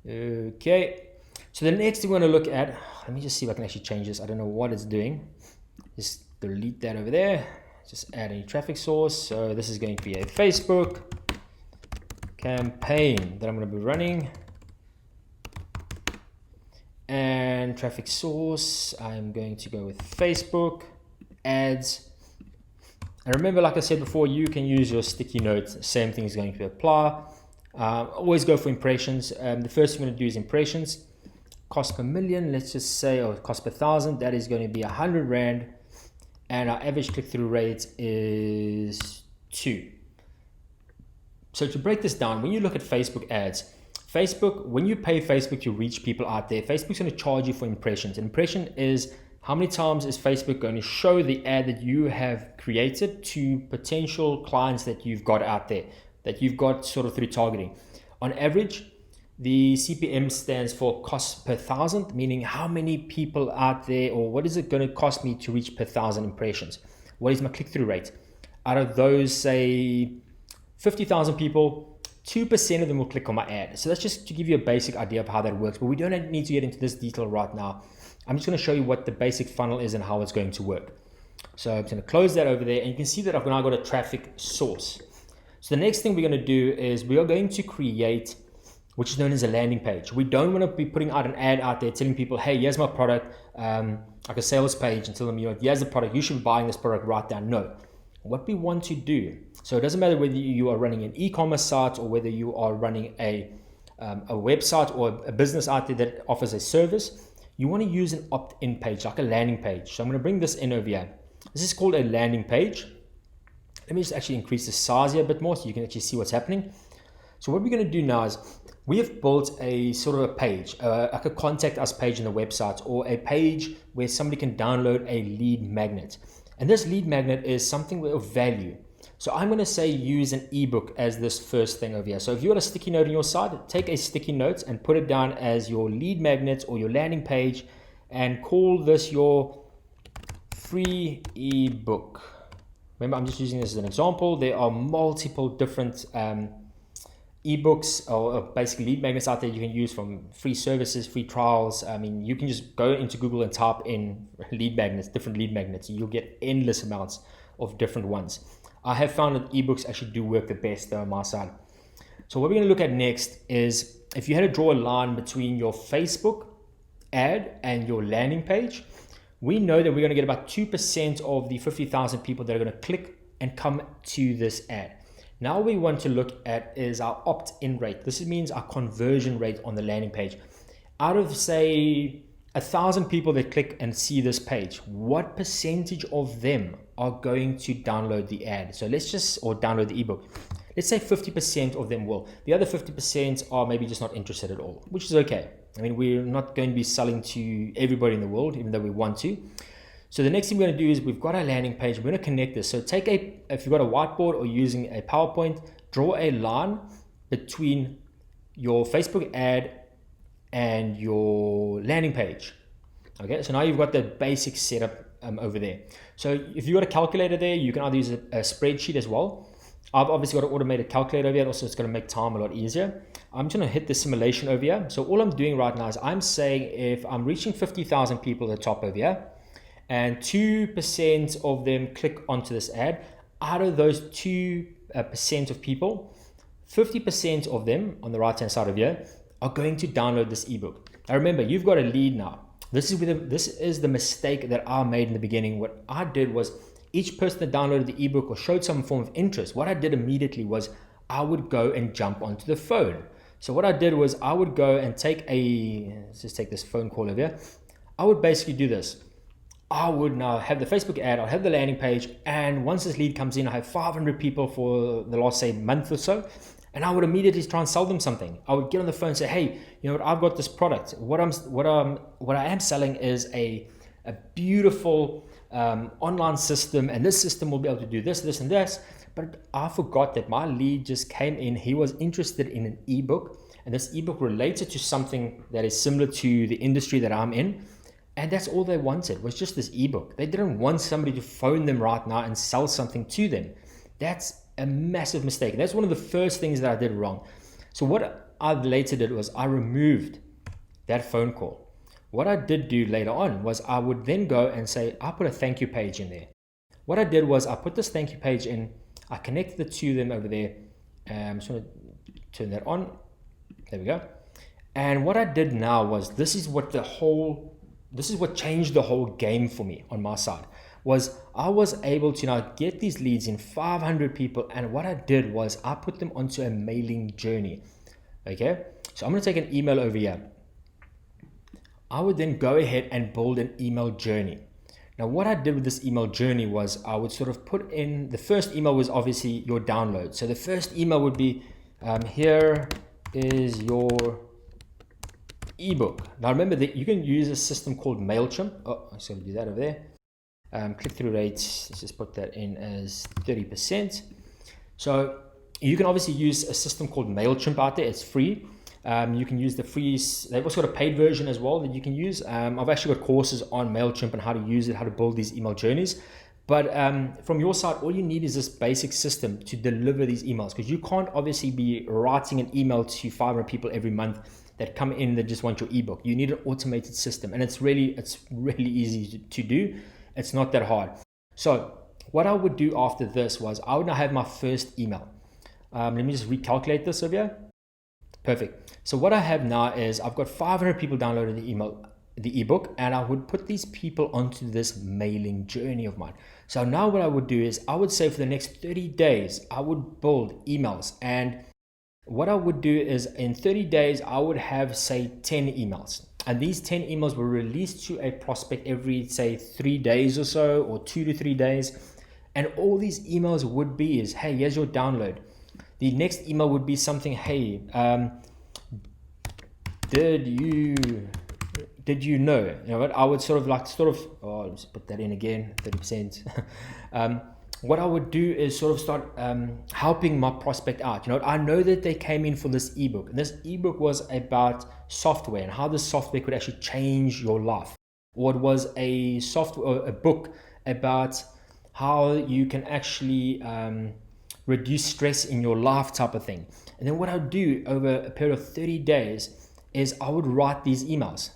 S1: Okay, so the next thing we're going to look at, let me just see if I can actually change this. I don't know what it's doing. Just delete that over there. Just add a traffic source. So this is going to be a Facebook campaign that I'm going to be running. And traffic source, I'm going to go with Facebook ads. And remember, like I said before, you can use your sticky notes. Same thing is going to apply. Always go for impressions. The first thing I'm going to do is impressions. Cost per million, let's just say, or cost per 1,000. That is going to be 100 Rand. And our average click-through rate is 2. So to break this down, when you look at Facebook ads, Facebook, when you pay Facebook to reach people out there, Facebook's going to charge you for impressions. An impression is how many times is Facebook going to show the ad that you have created to potential clients that you've got out there, that you've got sort of through targeting. On average, the CPM stands for cost per 1,000, meaning how many people out there, or what is it going to cost me to reach per 1,000 impressions? What is my click-through rate? Out of those, say, 50,000 people, 2% of them will click on my ad. So that's just to give you a basic idea of how that works, but we don't need to get into this detail right now. I'm just going to show you what the basic funnel is and how it's going to work. So I'm going to close that over there, and you can see that I've now got a traffic source. So the next thing we're going to do is we are going to create, which is known as a landing page. We don't want to be putting out an ad out there telling people, hey, here's my product, like a sales page, and tell them, here's the product, you should be buying this product right now. No. What we want to do, so it doesn't matter whether you are running an e-commerce site or whether you are running a website or a business out there that offers a service, you want to use an opt-in page, like a landing page. So I'm going to bring this in over here. This is called a landing page. Let me just actually increase the size here a bit more so you can actually see what's happening. So what we're going to do now is we have built a sort of a page, like a contact us page in the website, or a page where somebody can download a lead magnet. And this lead magnet is something of value. So I'm going to say use an ebook as this first thing over here. So if you want a sticky note on your site, take a sticky note and put it down as your lead magnet or your landing page, and call this your free ebook. Remember, I'm just using this as an example. There are multiple different ebooks or basically lead magnets out there you can use, from free services, free trials. I mean, you can just go into Google and type in lead magnets, different lead magnets, and you'll get endless amounts of different ones. I have found that ebooks actually do work the best though on my side. So what we're going to look at next is if you had to draw a line between your Facebook ad and your landing page, we know that we're going to get about 2% of the 50,000 people that are going to click and come to this ad. Now what we want to look at is our opt-in rate. This means our conversion rate on the landing page. Out of, say, 1,000 people that click and see this page, what percentage of them are going to download the ad? So let's just, or download the ebook. Let's say 50% of them will. The other 50% are maybe just not interested at all, which is okay. I mean, we're not going to be selling to everybody in the world, even though we want to. So the next thing we're going to do is we've got our landing page. We're going to connect this. So take if you've got a whiteboard or using a PowerPoint, draw a line between your Facebook ad and your landing page. Okay, so now you've got the basic setup over there. So if you've got a calculator there, you can either use a spreadsheet as well. I've obviously got an automated calculator over here. Also, it's going to make time a lot easier. I'm just going to hit the simulation over here. So all I'm doing right now is I'm saying if I'm reaching 50,000 people at the top over here, and 2% of them click onto this ad, out of those 2% of people, 50% of them on the right hand side of here are going to download this ebook. Now remember, you've got a lead now. This is the mistake that I made in the beginning. What I did was each person that downloaded the ebook or showed some form of interest, what I did immediately was I would go and jump onto the phone. So what I did was I would go and let's just take this phone call over here. I would basically do this. I would now have the Facebook ad, I'll have the landing page, and once this lead comes in, I have 500 people for the last, say, month or so, and I would immediately try and sell them something. I would get on the phone and say, hey, you know what, I've got this product. What I am selling is a beautiful online system, and this system will be able to do this, this, and this. But I forgot that my lead just came in. He was interested in an ebook, and this ebook related to something that is similar to the industry that I'm in. And that's all they wanted, was just this ebook. They didn't want somebody to phone them right now and sell something to them. That's a massive mistake. That's one of the first things that I did wrong. So what I later did was I removed that phone call. What I did do later on was I would then go and say, I put a thank you page in there. What I did was I put this thank you page in, I connected the two of them over there. I'm just going to turn that on. There we go. And what I did now was, this is what changed the whole game for me on my side, was I was able to now get these leads in 500 people. And what I did was I put them onto a mailing journey. Okay. So I'm going to take an email over here. I would then go ahead and build an email journey. Now, what I did with this email journey was I would sort of put in, the first email was obviously your download. So the first email would be, here is your ebook. Now remember that you can use a system called MailChimp. Oh, I'm going to do that over there. Click-through rates, let's just put that in as 30%. So you can obviously use a system called MailChimp out there. It's free. You can use the free, they've also got a paid version as well that you can use. I've actually got courses on MailChimp and how to use it, how to build these email journeys. But from your side, all you need is this basic system to deliver these emails, because you can't obviously be writing an email to 500 people every month that come in that just want your ebook. You need an automated system, and it's really easy to do. It's not that hard. So what I would do after this was I would now have my first email. Let me just recalculate this over here. Perfect. So what I have now is I've got 500 people downloading the ebook, and I would put these people onto this mailing journey of mine. So now what I would do is I would say for the next 30 days, I would build emails. And what I would do is in 30 days, I would have, say, 10 emails. And these 10 emails were released to a prospect every, say, 3 days or so, or 2 to 3 days. And all these emails would be is, hey, here's your download. The next email would be something, hey, did you know? You know what? I would oh, let's put that in again, 30%. What I would do is sort of start helping my prospect out. You know, I know that they came in for this ebook, and this ebook was about software and how this software could actually change your life. Or it was a book about how you can actually reduce stress in your life, type of thing. And then what I would do over a period of 30 days is I would write these emails.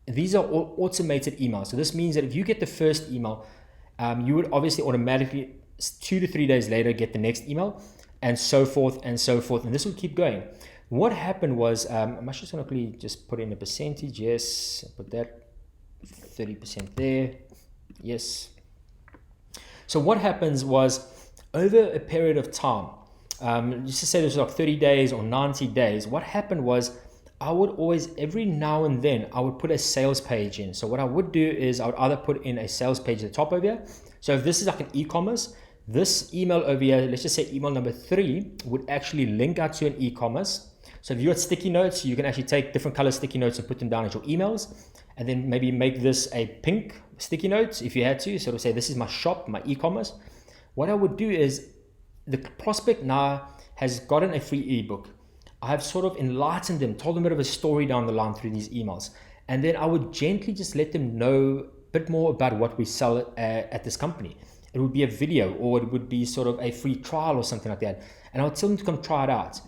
S1: These are all automated emails. So this means that if you get the first email, you would obviously automatically 2 to 3 days later get the next email, and so forth and so forth. And this would keep going. What happened was, I'm actually just going to quickly just put in a percentage. Yes, put that 30% there. Yes. So what happens was, over a period of time, just to say this was like 30 days or 90 days, what happened was I would always, every now and then, I would put a sales page in. So what I would do is I would either put in a sales page at the top over here. So if this is like an e-commerce, this email over here, let's just say email number 3, would actually link out to an e-commerce. So if you had sticky notes, you can actually take different color sticky notes and put them down as your emails, and then maybe make this a pink sticky note if you had to. So to say, this is my shop, my e-commerce. What I would do is, the prospect now has gotten a free ebook. I have sort of enlightened them, told them a bit of a story down the line through these emails. And then I would gently just let them know a bit more about what we sell at this company. It would be a video, or it would be sort of a free trial or something like that. And I would tell them to come try it out.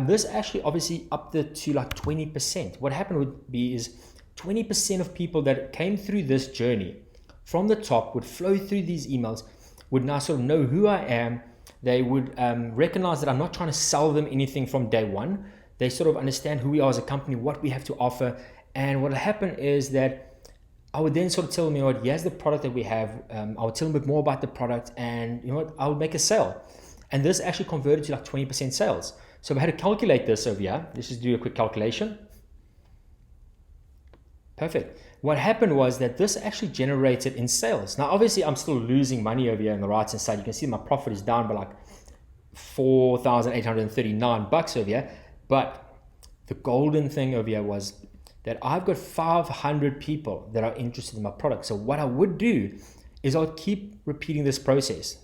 S1: This actually obviously upped it to like 20%. What happened would be is 20% of people that came through this journey from the top would flow through these emails, would now sort of know who I am. They would recognize that I'm not trying to sell them anything from day one. They sort of understand who we are as a company, what we have to offer. And what will happen is that I would then sort of tell them, you know what, here's the product that we have. I would tell them a bit more about the product, and you know what, I would make a sale. And this actually converted to like 20% sales. So we had to calculate this over here. Let's just do a quick calculation. Perfect. What happened was that this actually generated in sales. Now, obviously, I'm still losing money over here on the right-hand side. You can see my profit is down by like $4,839 over here. But the golden thing over here was that I've got 500 people that are interested in my product. So what I would do is I would keep repeating this process.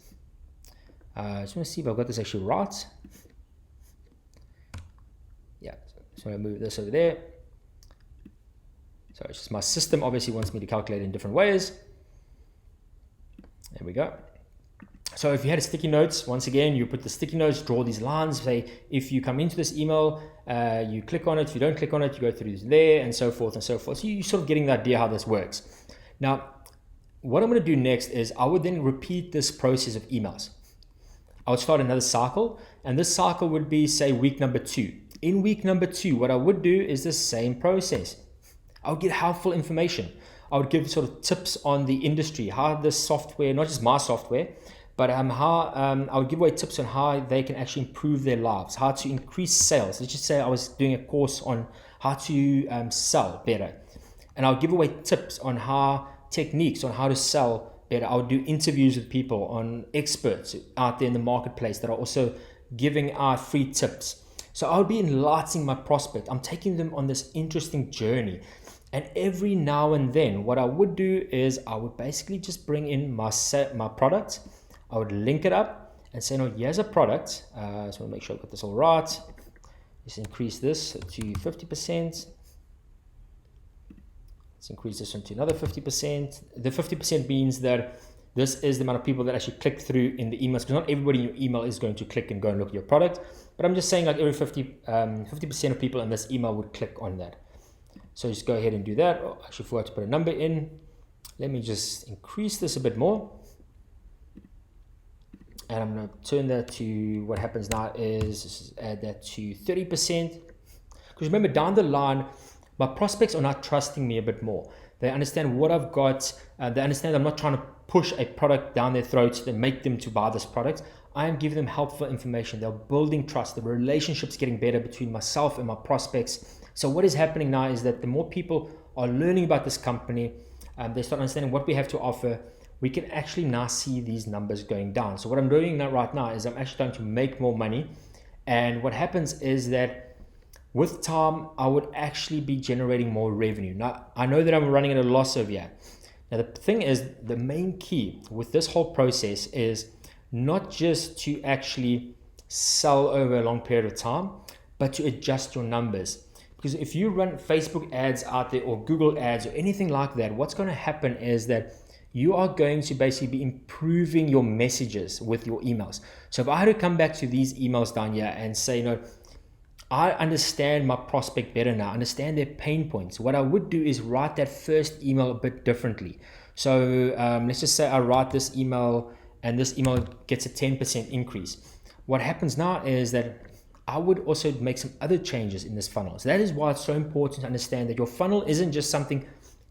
S1: I just want to see if I've got this actually right. Yeah, so I move this over there. So it's just my system obviously wants me to calculate in different ways. There we go. So if you had a sticky notes, once again, you put the sticky notes, draw these lines, say, if you come into this email, you click on it. If you don't click on it, you go through there, and so forth and so forth. So you're sort of getting the idea how this works. Now, what I'm going to do next is I would then repeat this process of emails. I would start another cycle, and this cycle would be, say, week number 2. In week number 2, what I would do is the same process. I would get helpful information. I would give sort of tips on the industry, how this software, not just my software, but how I would give away tips on how they can actually improve their lives, how to increase sales. Let's just say I was doing a course on how to sell better. And I would give away tips on techniques on how to sell better. I would do interviews with people, on experts out there in the marketplace that are also giving out free tips. So I would be enlightening my prospect. I'm taking them on this interesting journey. And every now and then, what I would do is I would basically just bring in my product. I would link it up and say, no, here's a product. So I want to make sure I got this all right. Just increase this to 50%. Let's increase this one to another 50%. The 50% means that this is the amount of people that actually click through in the emails, because not everybody in your email is going to click and go and look at your product. But I'm just saying, like, every 50% of people in this email would click on that. So just go ahead and do that. Oh, I actually forgot to put a number in. Let me just increase this a bit more. And I'm going to turn that to, what happens now is add that to 30%. Because remember, down the line, my prospects are now trusting me a bit more. They understand what I've got. They understand I'm not trying to push a product down their throats and make them to buy this product. I am giving them helpful information. They're building trust. The relationship's getting better between myself and my prospects. So what is happening now is that the more people are learning about this company, they start understanding what we have to offer, we can actually now see these numbers going down. So what I'm doing now right now is I'm actually starting to make more money. And what happens is that with time, I would actually be generating more revenue. Now, I know that I'm running at a loss over here. Now, the thing is, the main key with this whole process is not just to actually sell over a long period of time, but to adjust your numbers. Because if you run Facebook ads out there or Google ads or anything like that, what's going to happen is that you are going to basically be improving your messages with your emails. So if I had to come back to these emails down here and say, I understand my prospect better now, understand their pain points. What I would do is write that first email a bit differently. So let's just say I write this email and this email gets a 10% increase. What happens now is that I would also make some other changes in this funnel. So that is why it's so important to understand that your funnel isn't just something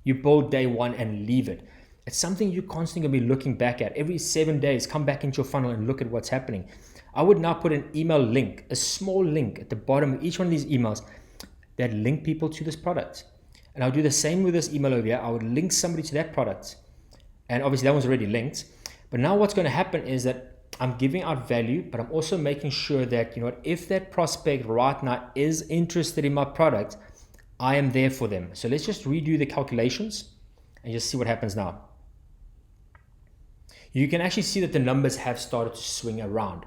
S1: you build day one and leave it. It's something you're constantly going to be looking back at. Every 7 days, come back into your funnel and look at what's happening. I would now put an email link, a small link at the bottom of each one of these emails that link people to this product. And I'll do the same with this email over here. I would link somebody to that product. And obviously that one's already linked. But now what's going to happen is that I'm giving out value, but I'm also making sure that, if that prospect right now is interested in my product, I am there for them. So let's just redo the calculations and just see what happens now. You can actually see that the numbers have started to swing around.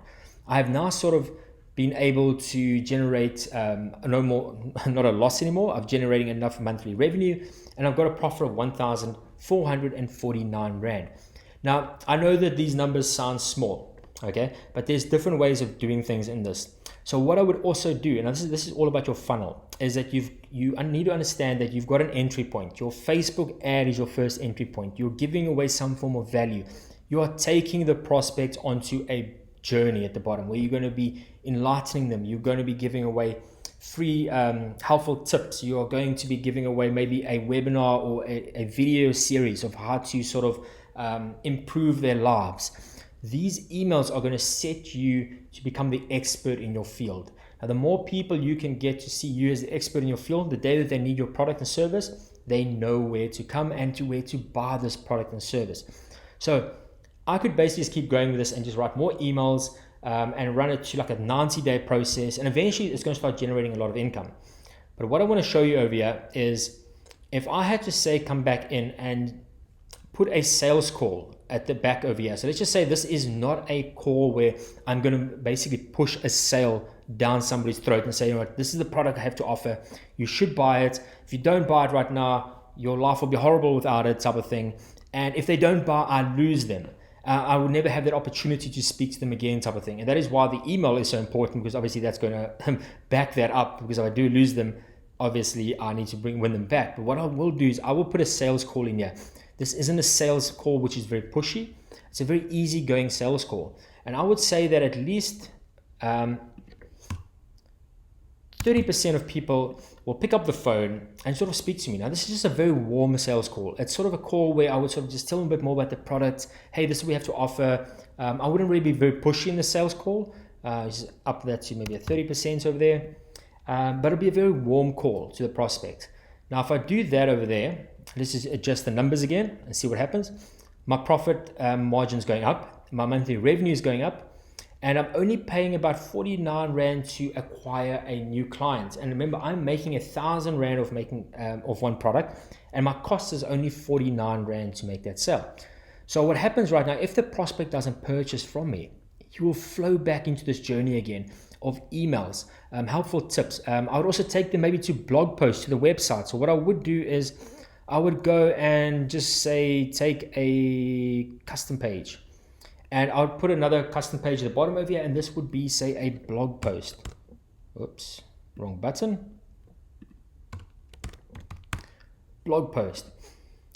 S1: I have now sort of been able to generate no more, not a loss anymore. I'm generating enough monthly revenue, and I've got a profit of 1,449 Rand. Now, I know that these numbers sound small, okay, but there's different ways of doing things in this. So what I would also do, and this is all about your funnel, is that you need to understand that you've got an entry point. Your Facebook ad is your first entry point. You're giving away some form of value. You are taking the prospect onto a journey at the bottom where you're going to be enlightening them. You're going to be giving away free helpful tips. You are going to be giving away maybe a webinar or a video series of how to sort of improve their lives. These emails are going to set you to become the expert in your field. Now, the more people you can get to see you as the expert in your field, the day that they need your product and service, they know where to come and to where to buy this product and service. So I could basically just keep going with this and just write more emails and run it to like a 90-day process. And eventually it's going to start generating a lot of income. But what I want to show you over here is if I had to say, come back in and put a sales call at the back over here. So let's just say this is not a call where I'm going to basically push a sale down somebody's throat and say, this is the product I have to offer. You should buy it. If you don't buy it right now, your life will be horrible without it, type of thing. And if they don't buy, I lose them. I will never have that opportunity to speak to them again, type of thing. And that is why the email is so important, because obviously that's going to back that up, because if I do lose them, obviously I need to win them back. But what I will do is I will put a sales call in here. This isn't a sales call which is very pushy. It's a very easygoing sales call. And I would say that at least 30% of people will pick up the phone and sort of speak to me. Now, this is just a very warm sales call. It's sort of a call where I would sort of just tell them a bit more about the product. Hey, this is what we have to offer. I wouldn't really be very pushy in the sales call. Just up that to maybe a 30% over there. But it'll be a very warm call to the prospect. Now, if I do that over there, let's just adjust the numbers again and see what happens. My profit margin is going up. My monthly revenue is going up. And I'm only paying about 49 Rand to acquire a new client. And remember, I'm making 1,000 Rand of one product, and my cost is only 49 Rand to make that sale. So what happens right now, if the prospect doesn't purchase from me, you will flow back into this journey again of emails, helpful tips. I would also take them maybe to blog posts, to the website. So what I would do is I would go and just say, take a custom page. And I'll put another custom page at the bottom over here, and this would be, say, a blog post. Oops, wrong button. Blog post.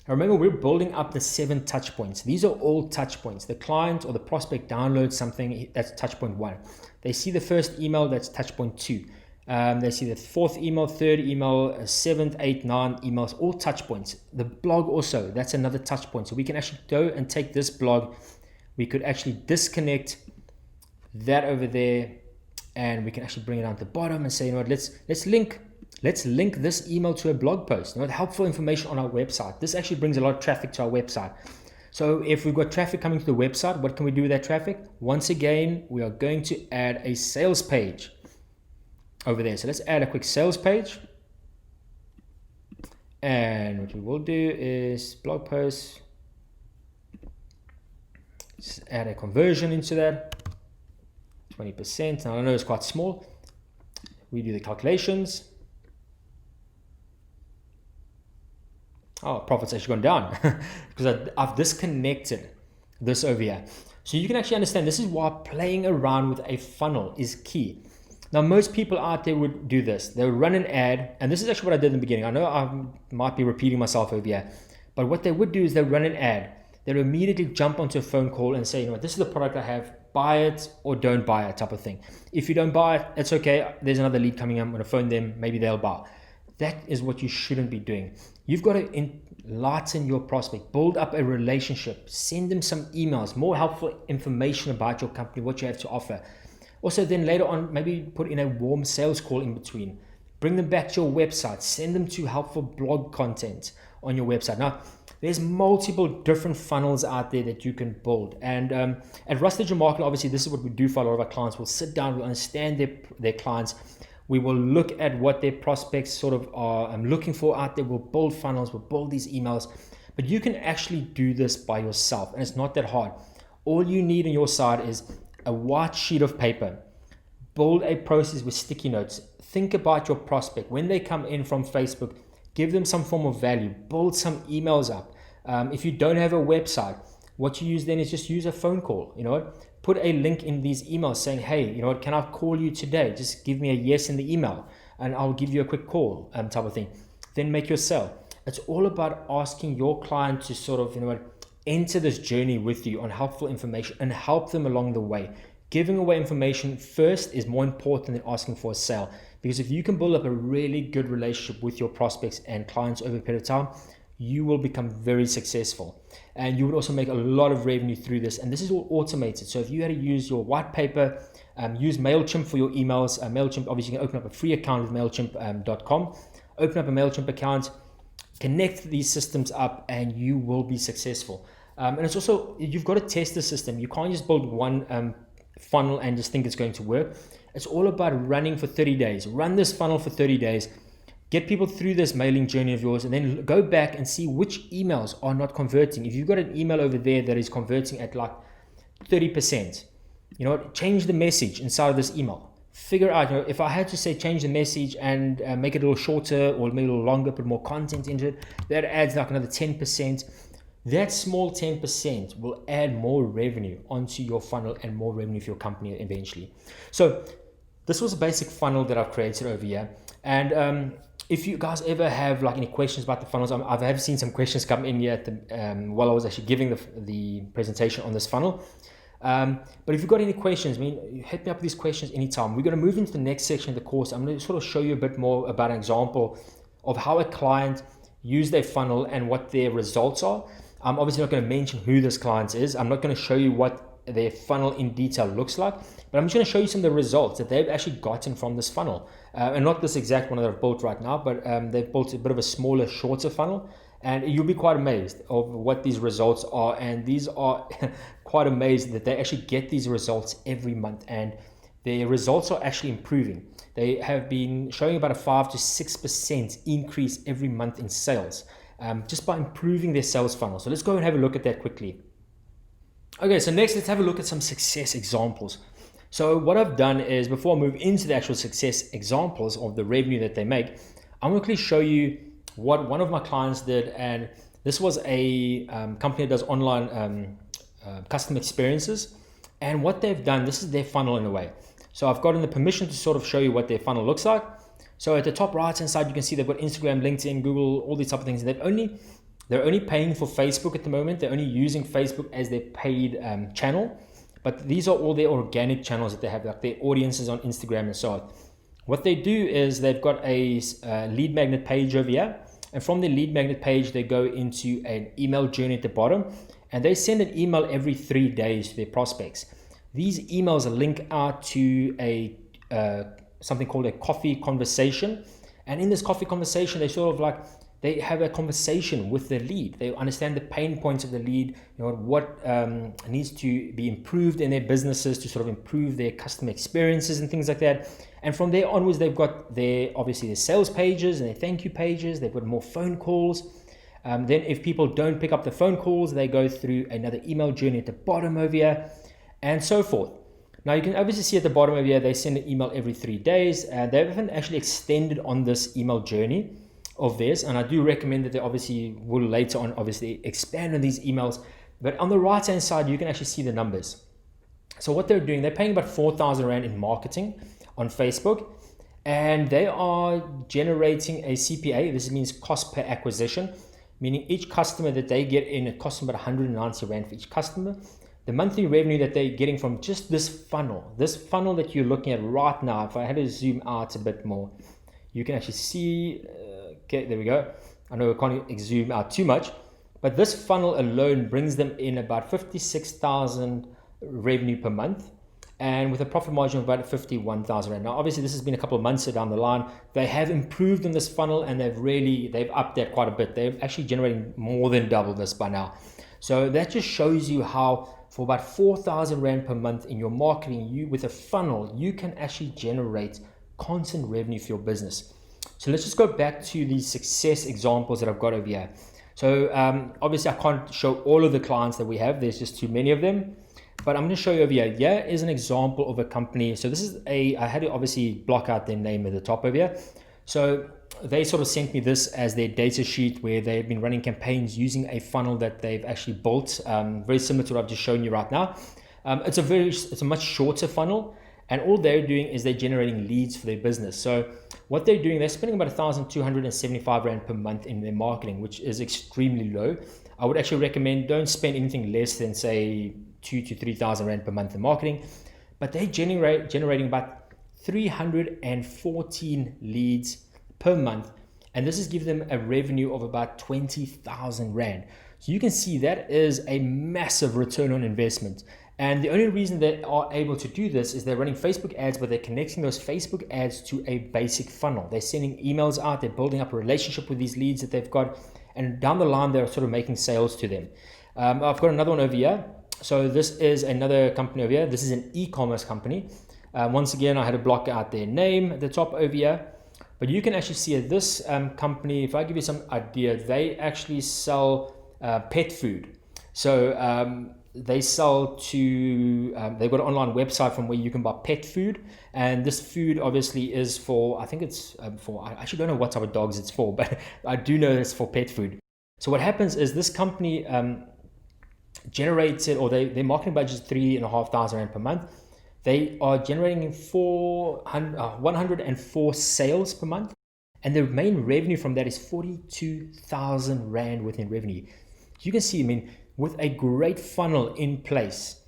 S1: Now remember, we're building up the 7 touch points. These are all touch points. The client or the prospect downloads something, that's touch point 1. They see the first email, that's touch point 2. They see the 4th email, 3rd email, 7th, 8th, 9th emails, all touch points. The blog also, that's another touch point. So we can actually go and take this blog. We could actually disconnect that over there, and we can actually bring it down to the bottom and say, let's link this email to a blog post. Helpful information on our website. This actually brings a lot of traffic to our website. So if we've got traffic coming to the website, what can we do with that traffic? Once again, we are going to add a sales page over there. So let's add a quick sales page. And what we will do is blog post. Just add a conversion into that, 20%. Now I know it's quite small. We do the calculations. Oh, profit's actually gone down because I've disconnected this over here. So you can actually understand this is why playing around with a funnel is key. Now, most people out there would do this. They would run an ad, and this is actually what I did in the beginning. I know I might be repeating myself over here, but what they would do is they run an ad. They'll immediately jump onto a phone call and say, you know what, this is the product I have, buy it or don't buy it type of thing. If you don't buy it, it's okay. There's another lead coming. I'm going to phone them. Maybe they'll buy. That is what you shouldn't be doing. You've got to enlighten your prospect, build up a relationship, send them some emails, more helpful information about your company, what you have to offer. Also, then later on, maybe put in a warm sales call in between. Bring them back to your website. Send them to helpful blog content on your website. Now, there's multiple different funnels out there that you can build. And at Rust Digital Marketing, obviously, this is what we do for a lot of our clients. We'll sit down, we'll understand their clients. We will look at what their prospects sort of are looking for out there. We'll build funnels, we'll build these emails. But you can actually do this by yourself, and it's not that hard. All you need on your side is a white sheet of paper. Build a process with sticky notes. Think about your prospect. When they come in from Facebook, give them some form of value. Build some emails up. If you don't have a website, what you use then is just use a phone call. You know what? Put a link in these emails saying, hey, you know what, can I call you today? Just give me a yes in the email and I'll give you a quick call type of thing. Then make your sell. It's all about asking your client to sort of, you know what, enter this journey with you on helpful information and help them along the way. Giving away information first is more important than asking for a sale, because if you can build up a really good relationship with your prospects and clients over a period of time, you will become very successful, and you would also make a lot of revenue through this. And this is all automated. So if you had to use your white paper, use MailChimp for your emails. MailChimp, obviously you can open up a free account with MailChimp.com, open up a MailChimp account, connect these systems up, and you will be successful. And it's also, you've got to test the system. You can't just build one funnel and just think it's going to work. It's all about running for 30 days. Run this funnel for 30 days. Get people through this mailing journey of yours, and then go back and see which emails are not converting. If you've got an email over there that is converting at like 30%, you know, change the message inside of this email. Figure out, you know, if I had to say change the message and make it a little shorter or maybe a little longer, put more content into it, that adds like another 10%. That small 10% will add more revenue onto your funnel and more revenue for your company eventually. So this was a basic funnel that I've created over here. And if you guys ever have like any questions about the funnels, I have seen some questions come in here at the, while I was actually giving the presentation on this funnel. But if you've got any questions, I mean, hit me up with these questions anytime. We're going to move into the next section of the course. I'm going to sort of show you a bit more about an example of how a client used their funnel and what their results are. I'm obviously not going to mention who this client is. I'm not going to show you what their funnel in detail looks like, but I'm just going to show you some of the results that they've actually gotten from this funnel. And not this exact one that I've built right now, but they've built a bit of a smaller, shorter funnel, and you'll be quite amazed of what these results are. And these are quite amazing that they actually get these results every month, and their results are actually improving. They have been showing about a 5 to 6% increase every month in sales, just by improving their sales funnel. So let's go and have a look at that quickly. Okay, so next let's have a look at some success examples. So what I've done is, before I move into the actual success examples of the revenue that they make, I'm going to quickly show you what one of my clients did. And this was a company that does online custom experiences. And what they've done, this is their funnel in a way. So I've gotten the permission to sort of show you what their funnel looks like. So at the top right hand side, you can see they've got Instagram, LinkedIn, Google, all these type of things. They're only paying for Facebook at the moment. They're only using Facebook as their paid channel. But these are all their organic channels that they have, like their audiences on Instagram and so on. What they do is they've got a lead magnet page over here. And from the lead magnet page, they go into an email journey at the bottom. And they send an email every 3 days to their prospects. These emails link out to a something called a coffee conversation. And in this coffee conversation, they sort of like they have a conversation with the lead. They understand the pain points of the lead, what needs to be improved in their businesses to sort of improve their customer experiences and things like that. And from there onwards, they've got obviously their sales pages and their thank you pages. They've got more phone calls. Then if people don't pick up the phone calls, they go through another email journey at the bottom over here, and so forth. Now you can obviously see at the bottom over here, they send an email every 3 days. They haven't actually extended on this email journey of theirs, and I do recommend that they obviously will later on obviously expand on these emails. But on the right hand side, you can actually see the numbers. So what they're doing, they're paying about 4,000 Rand in marketing on Facebook, and they are generating a CPA. This means cost per acquisition, meaning each customer that they get in, it costs them about 190 Rand for each customer. The monthly revenue that they're getting from just this funnel that you're looking at right now, if I had to zoom out a bit more, you can actually see, okay, there we go. I know I can't zoom out too much, but this funnel alone brings them in about 56,000 revenue per month, and with a profit margin of about 51,000 Rand. Now, obviously, this has been a couple of months down the line. They have improved on this funnel, and they've upped that quite a bit. They're actually generating more than double this by now. So that just shows you how for about 4,000 Rand per month in your marketing, with a funnel, you can actually generate constant revenue for your business. So let's just go back to the success examples that I've got over here. So obviously, I can't show all of the clients that we have. There's just too many of them. But I'm going to show you over here. Here is an example of a company. So this is I had to obviously block out their name at the top over here. So they sort of sent me this as their data sheet where they've been running campaigns using a funnel that they've actually built, very similar to what I've just shown you right now. It's a much shorter funnel, and all they're doing is they're generating leads for their business. So what they're doing, they're spending about 1,275 Rand per month in their marketing, which is extremely low. I would actually recommend don't spend anything less than say 2,000 to 3,000 Rand per month in marketing, but they're generating about 314 leads per month, and this is giving them a revenue of about 20,000 Rand. So you can see that is a massive return on investment. And the only reason they are able to do this is they're running Facebook ads, but they're connecting those Facebook ads to a basic funnel. They're sending emails out, they're building up a relationship with these leads that they've got, and down the line, they're sort of making sales to them. I've got another one over here. So this is another company over here. This is an e-commerce company. Once again, I had to block out their name at the top over here. But you can actually see this company, if I give you some idea, they actually sell pet food. So they sell to, they've got an online website from where you can buy pet food. And this food obviously is for, I think it's for, I actually don't know what type of dogs it's for, but I do know it's for pet food. So what happens is this company generated, or their marketing budget is 3,500 Rand per month. They are generating 104 sales per month, and the main revenue from that is 42,000 Rand within revenue. You can see, I mean, with a great funnel in place,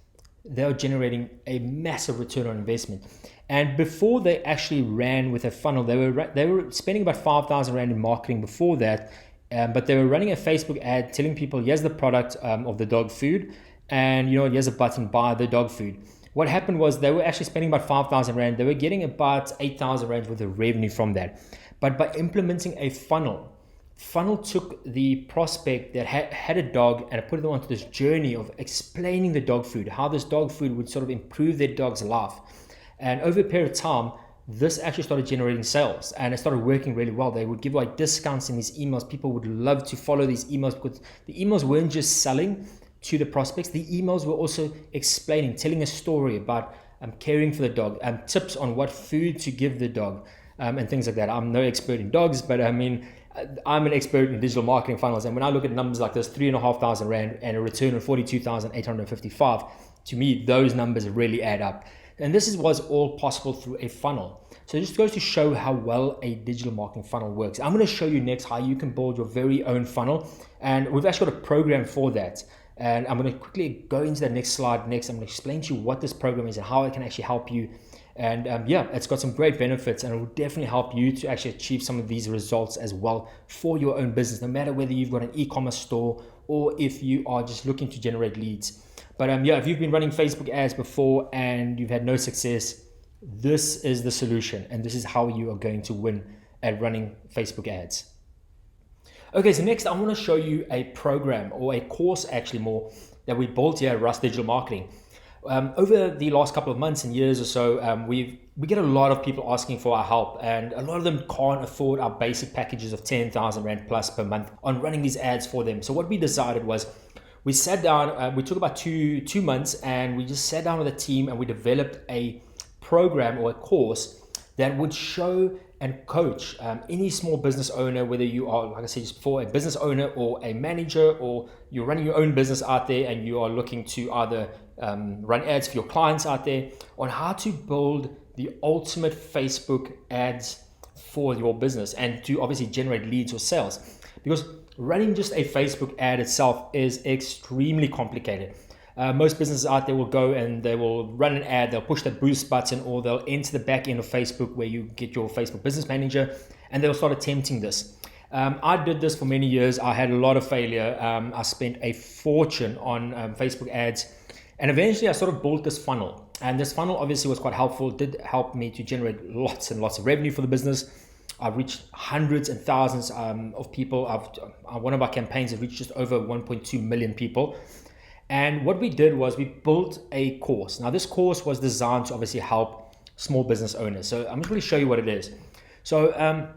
S1: they are generating a massive return on investment. And before they actually ran with a funnel, they were spending about 5,000 Rand in marketing before that. But they were running a Facebook ad telling people, here's the product of the dog food, and here's a button, buy the dog food. What happened was they were actually spending about 5,000 Rand. They were getting about 8,000 Rand worth of revenue from that. But by implementing a funnel took the prospect that had a dog and put them onto this journey of explaining the dog food, how this dog food would sort of improve their dog's life. And over a period of time, this actually started generating sales, and it started working really well. They would give away discounts in these emails. People would love to follow these emails because the emails weren't just selling to the prospects. The emails were also explaining, telling a story about caring for the dog, tips on what food to give the dog, and things like that. I'm no expert in dogs, but I mean, I'm an expert in digital marketing funnels. And when I look at numbers like this, 3,500 Rand and a return of 42,855, to me, those numbers really add up. And this was all possible through a funnel. So it just goes to show how well a digital marketing funnel works. I'm going to show you next how you can build your very own funnel. And we've actually got a program for that. And I'm going to quickly go into the next slide next. I'm going to explain to you what this program is and how it can actually help you. And it's got some great benefits, and it will definitely help you to actually achieve some of these results as well for your own business, no matter whether you've got an e-commerce store or if you are just looking to generate leads. But if you've been running Facebook ads before and you've had no success, this is the solution, and this is how you are going to win at running Facebook ads. Okay, so next I want to show you a program, or a course actually more, that we built here at Rust Digital Marketing. Over the last couple of months and years or so, we get a lot of people asking for our help, and a lot of them can't afford our basic packages of 10,000 Rand plus per month on running these ads for them. So what we decided was, we sat down, we took about two months, and we just sat down with a team and we developed a program or a course that would show and coach any small business owner, whether you are, like I said just before, a business owner or a manager, or you're running your own business out there and you are looking to either run ads for your clients out there, on how to build the ultimate Facebook ads for your business and to obviously generate leads or sales. Because running just a Facebook ad itself is extremely complicated. Most businesses out there will go and they will run an ad, they'll push the boost button, or they'll enter the back end of Facebook where you get your Facebook business manager, and they'll start attempting this. I did this for many years. I had a lot of failure. I spent a fortune on Facebook ads, and eventually I sort of built this funnel. And this funnel obviously was quite helpful. It did help me to generate lots and lots of revenue for the business. I've reached hundreds and thousands of people. One of our campaigns have reached just over 1.2 million people. And what we did was we built a course. Now this course was designed to obviously help small business owners. So I'm just going to show you what it is. So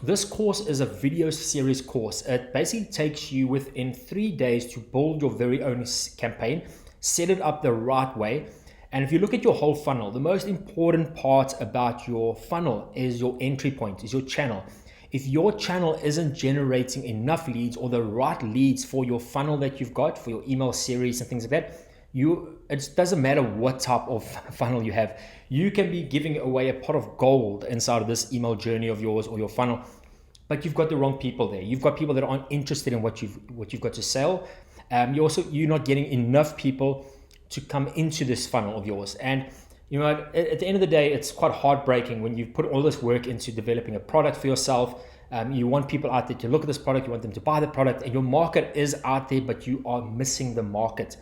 S1: this course is a video series course. It basically takes you within 3 days to build your very own campaign, set it up the right way. And if you look at your whole funnel, the most important part about your funnel is your entry point, is your channel. If your channel isn't generating enough leads or the right leads for your funnel that you've got, for your email series and things like that, it doesn't matter what type of funnel you have. You can be giving away a pot of gold inside of this email journey of yours or your funnel, but you've got the wrong people there. You've got people that aren't interested in what you've got to sell. You're not getting enough people to come into this funnel of yours. And you know, at the end of the day, it's quite heartbreaking when you put all this work into developing a product for yourself. You want people out there to look at this product, you want them to buy the product, and your market is out there, but you are missing the market.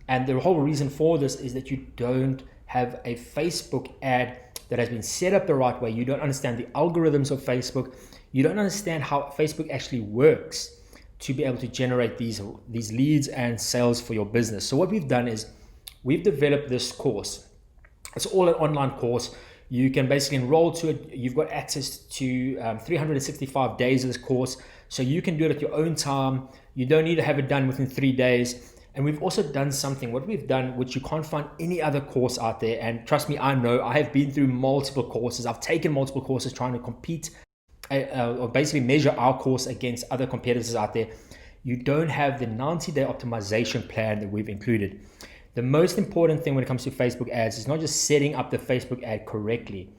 S1: And the whole reason for this is that you don't have a Facebook ad that has been set up the right way. You don't understand the algorithms of Facebook. You don't understand how Facebook actually works to be able to generate these leads and sales for your business. So what we've done is we've developed this course. It's all an online course. You can basically enroll to it. You've got access to 365 days of this course. So you can do it at your own time. You don't need to have it done within 3 days. And we've also done something, what we've done, which you can't find any other course out there. And trust me, I know, I have been through multiple courses. I've taken multiple courses trying to compete or basically measure our course against other competitors out there. You don't have the 90-day optimization plan that we've included. The most important thing when it comes to Facebook ads is not just setting up the Facebook ad correctly,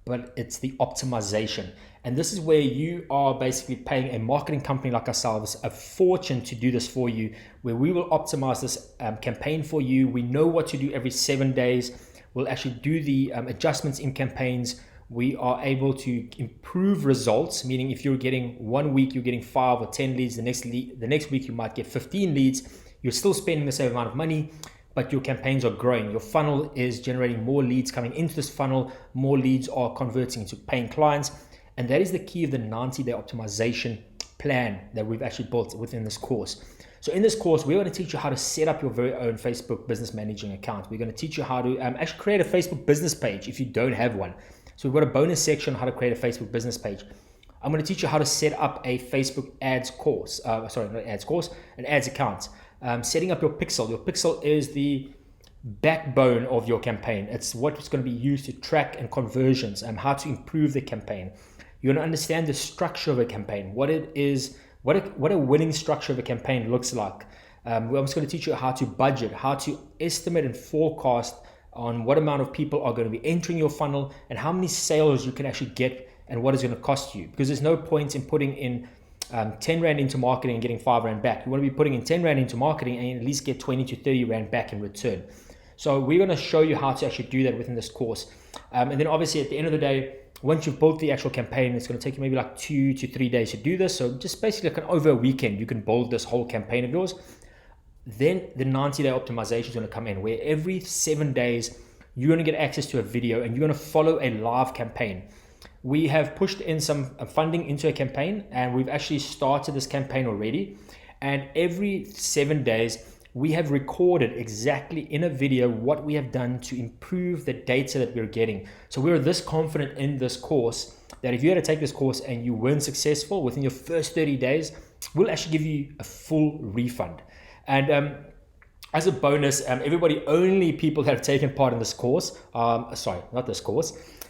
S1: but it's the optimization. And this is where you are basically paying a marketing company like ourselves a fortune to do this for you, where we will optimize this campaign for you. We know what to do every 7 days. We'll actually do the adjustments in campaigns. We are able to improve results, meaning if you're getting 1 week, you're getting 5 or 10 leads, the next week you might get 15 leads. You're still spending the same amount of money, but your campaigns are growing. Your funnel is generating more leads coming into this funnel. More leads are converting into paying clients. And that is the key of the 90-day optimization plan that we've actually built within this course. So in this course, we're going to teach you how to set up your very own Facebook business managing account. We're going to teach you how to actually create a Facebook business page if you don't have one. So we've got a bonus section on how to create a Facebook business page. I'm going to teach you how to set up a Facebook ads course. An ads account. Setting up your pixel. Your pixel is the backbone of your campaign. It's what's going to be used to track and conversions and how to improve the campaign. You're going to understand the structure of a campaign, what it is, what a winning structure of a campaign looks like. I'm just going to teach you how to budget, how to estimate and forecast on what amount of people are going to be entering your funnel and how many sales you can actually get and what it's going to cost you. Because there's no point in putting in 10 Rand into marketing and getting 5 Rand back. You want to be putting in 10 Rand into marketing and at least get 20 to 30 Rand back in return. So we're going to show you how to actually do that within this course. And then obviously at the end of the day, once you've built the actual campaign, it's going to take you maybe like 2 to 3 days to do this. So just basically like over a weekend, you can build this whole campaign of yours. Then the 90-day optimization is going to come in, where every 7 days, you're going to get access to a video and you're going to follow a live campaign. we have pushed in some funding into a campaign, and we've actually started this campaign already. And every 7 days, we have recorded exactly in a video what we have done to improve the data that we're getting. So we're this confident in this course that if you had to take this course and you weren't successful within your first 30 days, we'll actually give you a full refund. And as a bonus, everybody, only people that have taken part in this course,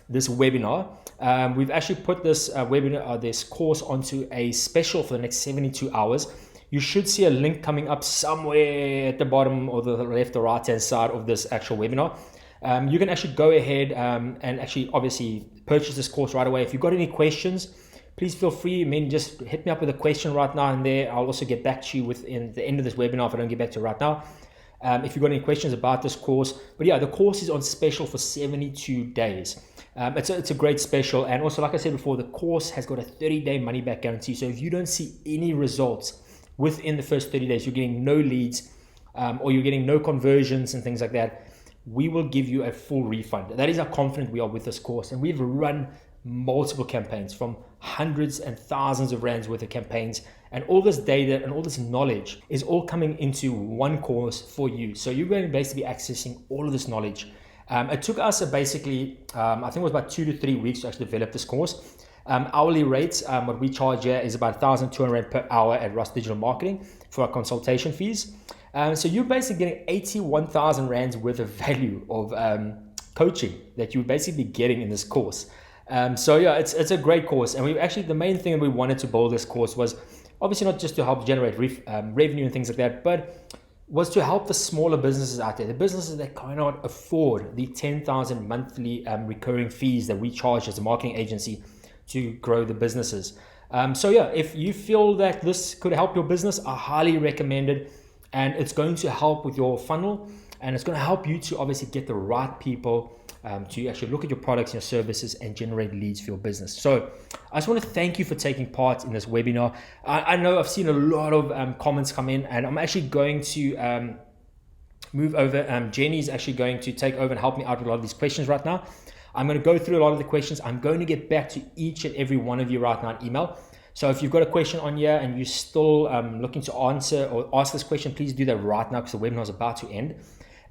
S1: this webinar, we've actually put this this course onto a special for the next 72 hours. You should see a link coming up somewhere at the bottom or the left or right hand side of this actual webinar. You can actually go ahead and actually obviously purchase this course right away. If you've got any questions, please feel free. I mean, just hit me up with a question right now and there. I'll also get back to you within the end of this webinar if I don't get back to it right now. If you've got any questions about this course. But yeah, the course is on special for 72 days. It's a great special. And also, like I said before, the course has got a 30-day money-back guarantee. So if you don't see any results within the first 30 days, you're getting no leads or you're getting no conversions and things like that, we will give you a full refund. That is how confident we are with this course. And we've run multiple campaigns from hundreds and thousands of rands worth of campaigns, and all this data and all this knowledge is all coming into one course for you. So you're going to basically be accessing all of this knowledge. It took us I think it was about 2 to 3 weeks to actually develop this course. Hourly rates, what we charge here is about 1,200 Rand per hour at Rust Digital Marketing for our consultation fees. So you're basically getting 81,000 Rands worth of value of coaching that you would basically be getting in this course. So yeah, it's a great course. And we actually, the main thing that we wanted to build this course was obviously not just to help generate revenue and things like that, but was to help the smaller businesses out there, the businesses that cannot afford the 10,000 monthly recurring fees that we charge as a marketing agency to grow the businesses. So yeah, if you feel that this could help your business, I highly recommend it. And it's going to help with your funnel, and it's going to help you to obviously get the right people to actually look at your products and your services and generate leads for your business. So I just want to thank you for taking part in this webinar. I know I've seen a lot of comments come in, and I'm actually going to move over. Jenny's actually going to take over and help me out with a lot of these questions right now. I'm going to go through a lot of the questions. I'm going to get back to each and every one of you right now in email. So if you've got a question on here and you're still looking to answer or ask this question, please do that right now because the webinar is about to end.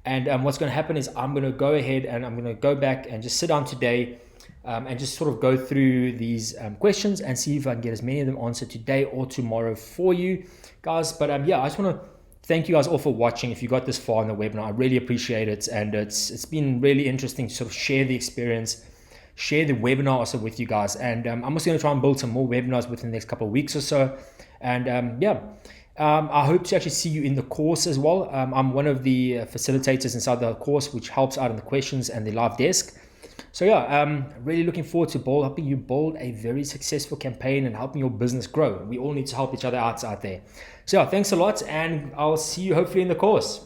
S1: And what's going to happen is I'm going to go ahead and I'm going to go back and just sit down today and just sort of go through these questions and see if I can get as many of them answered today or tomorrow for you guys. But yeah, I just want to thank you guys all for watching. If you got this far in the webinar, I really appreciate it. And it's been really interesting to sort of share the experience, share the webinar also with you guys. And I'm also going to try and build some more webinars within the next couple of weeks or so. And yeah, I hope to actually see you in the course as well. I'm one of the facilitators inside the course, which helps out in the questions and the live desk. So yeah, really looking forward to helping you build a very successful campaign and helping your business grow. We all need to help each other out there. So yeah, thanks a lot, and I'll see you hopefully in the course.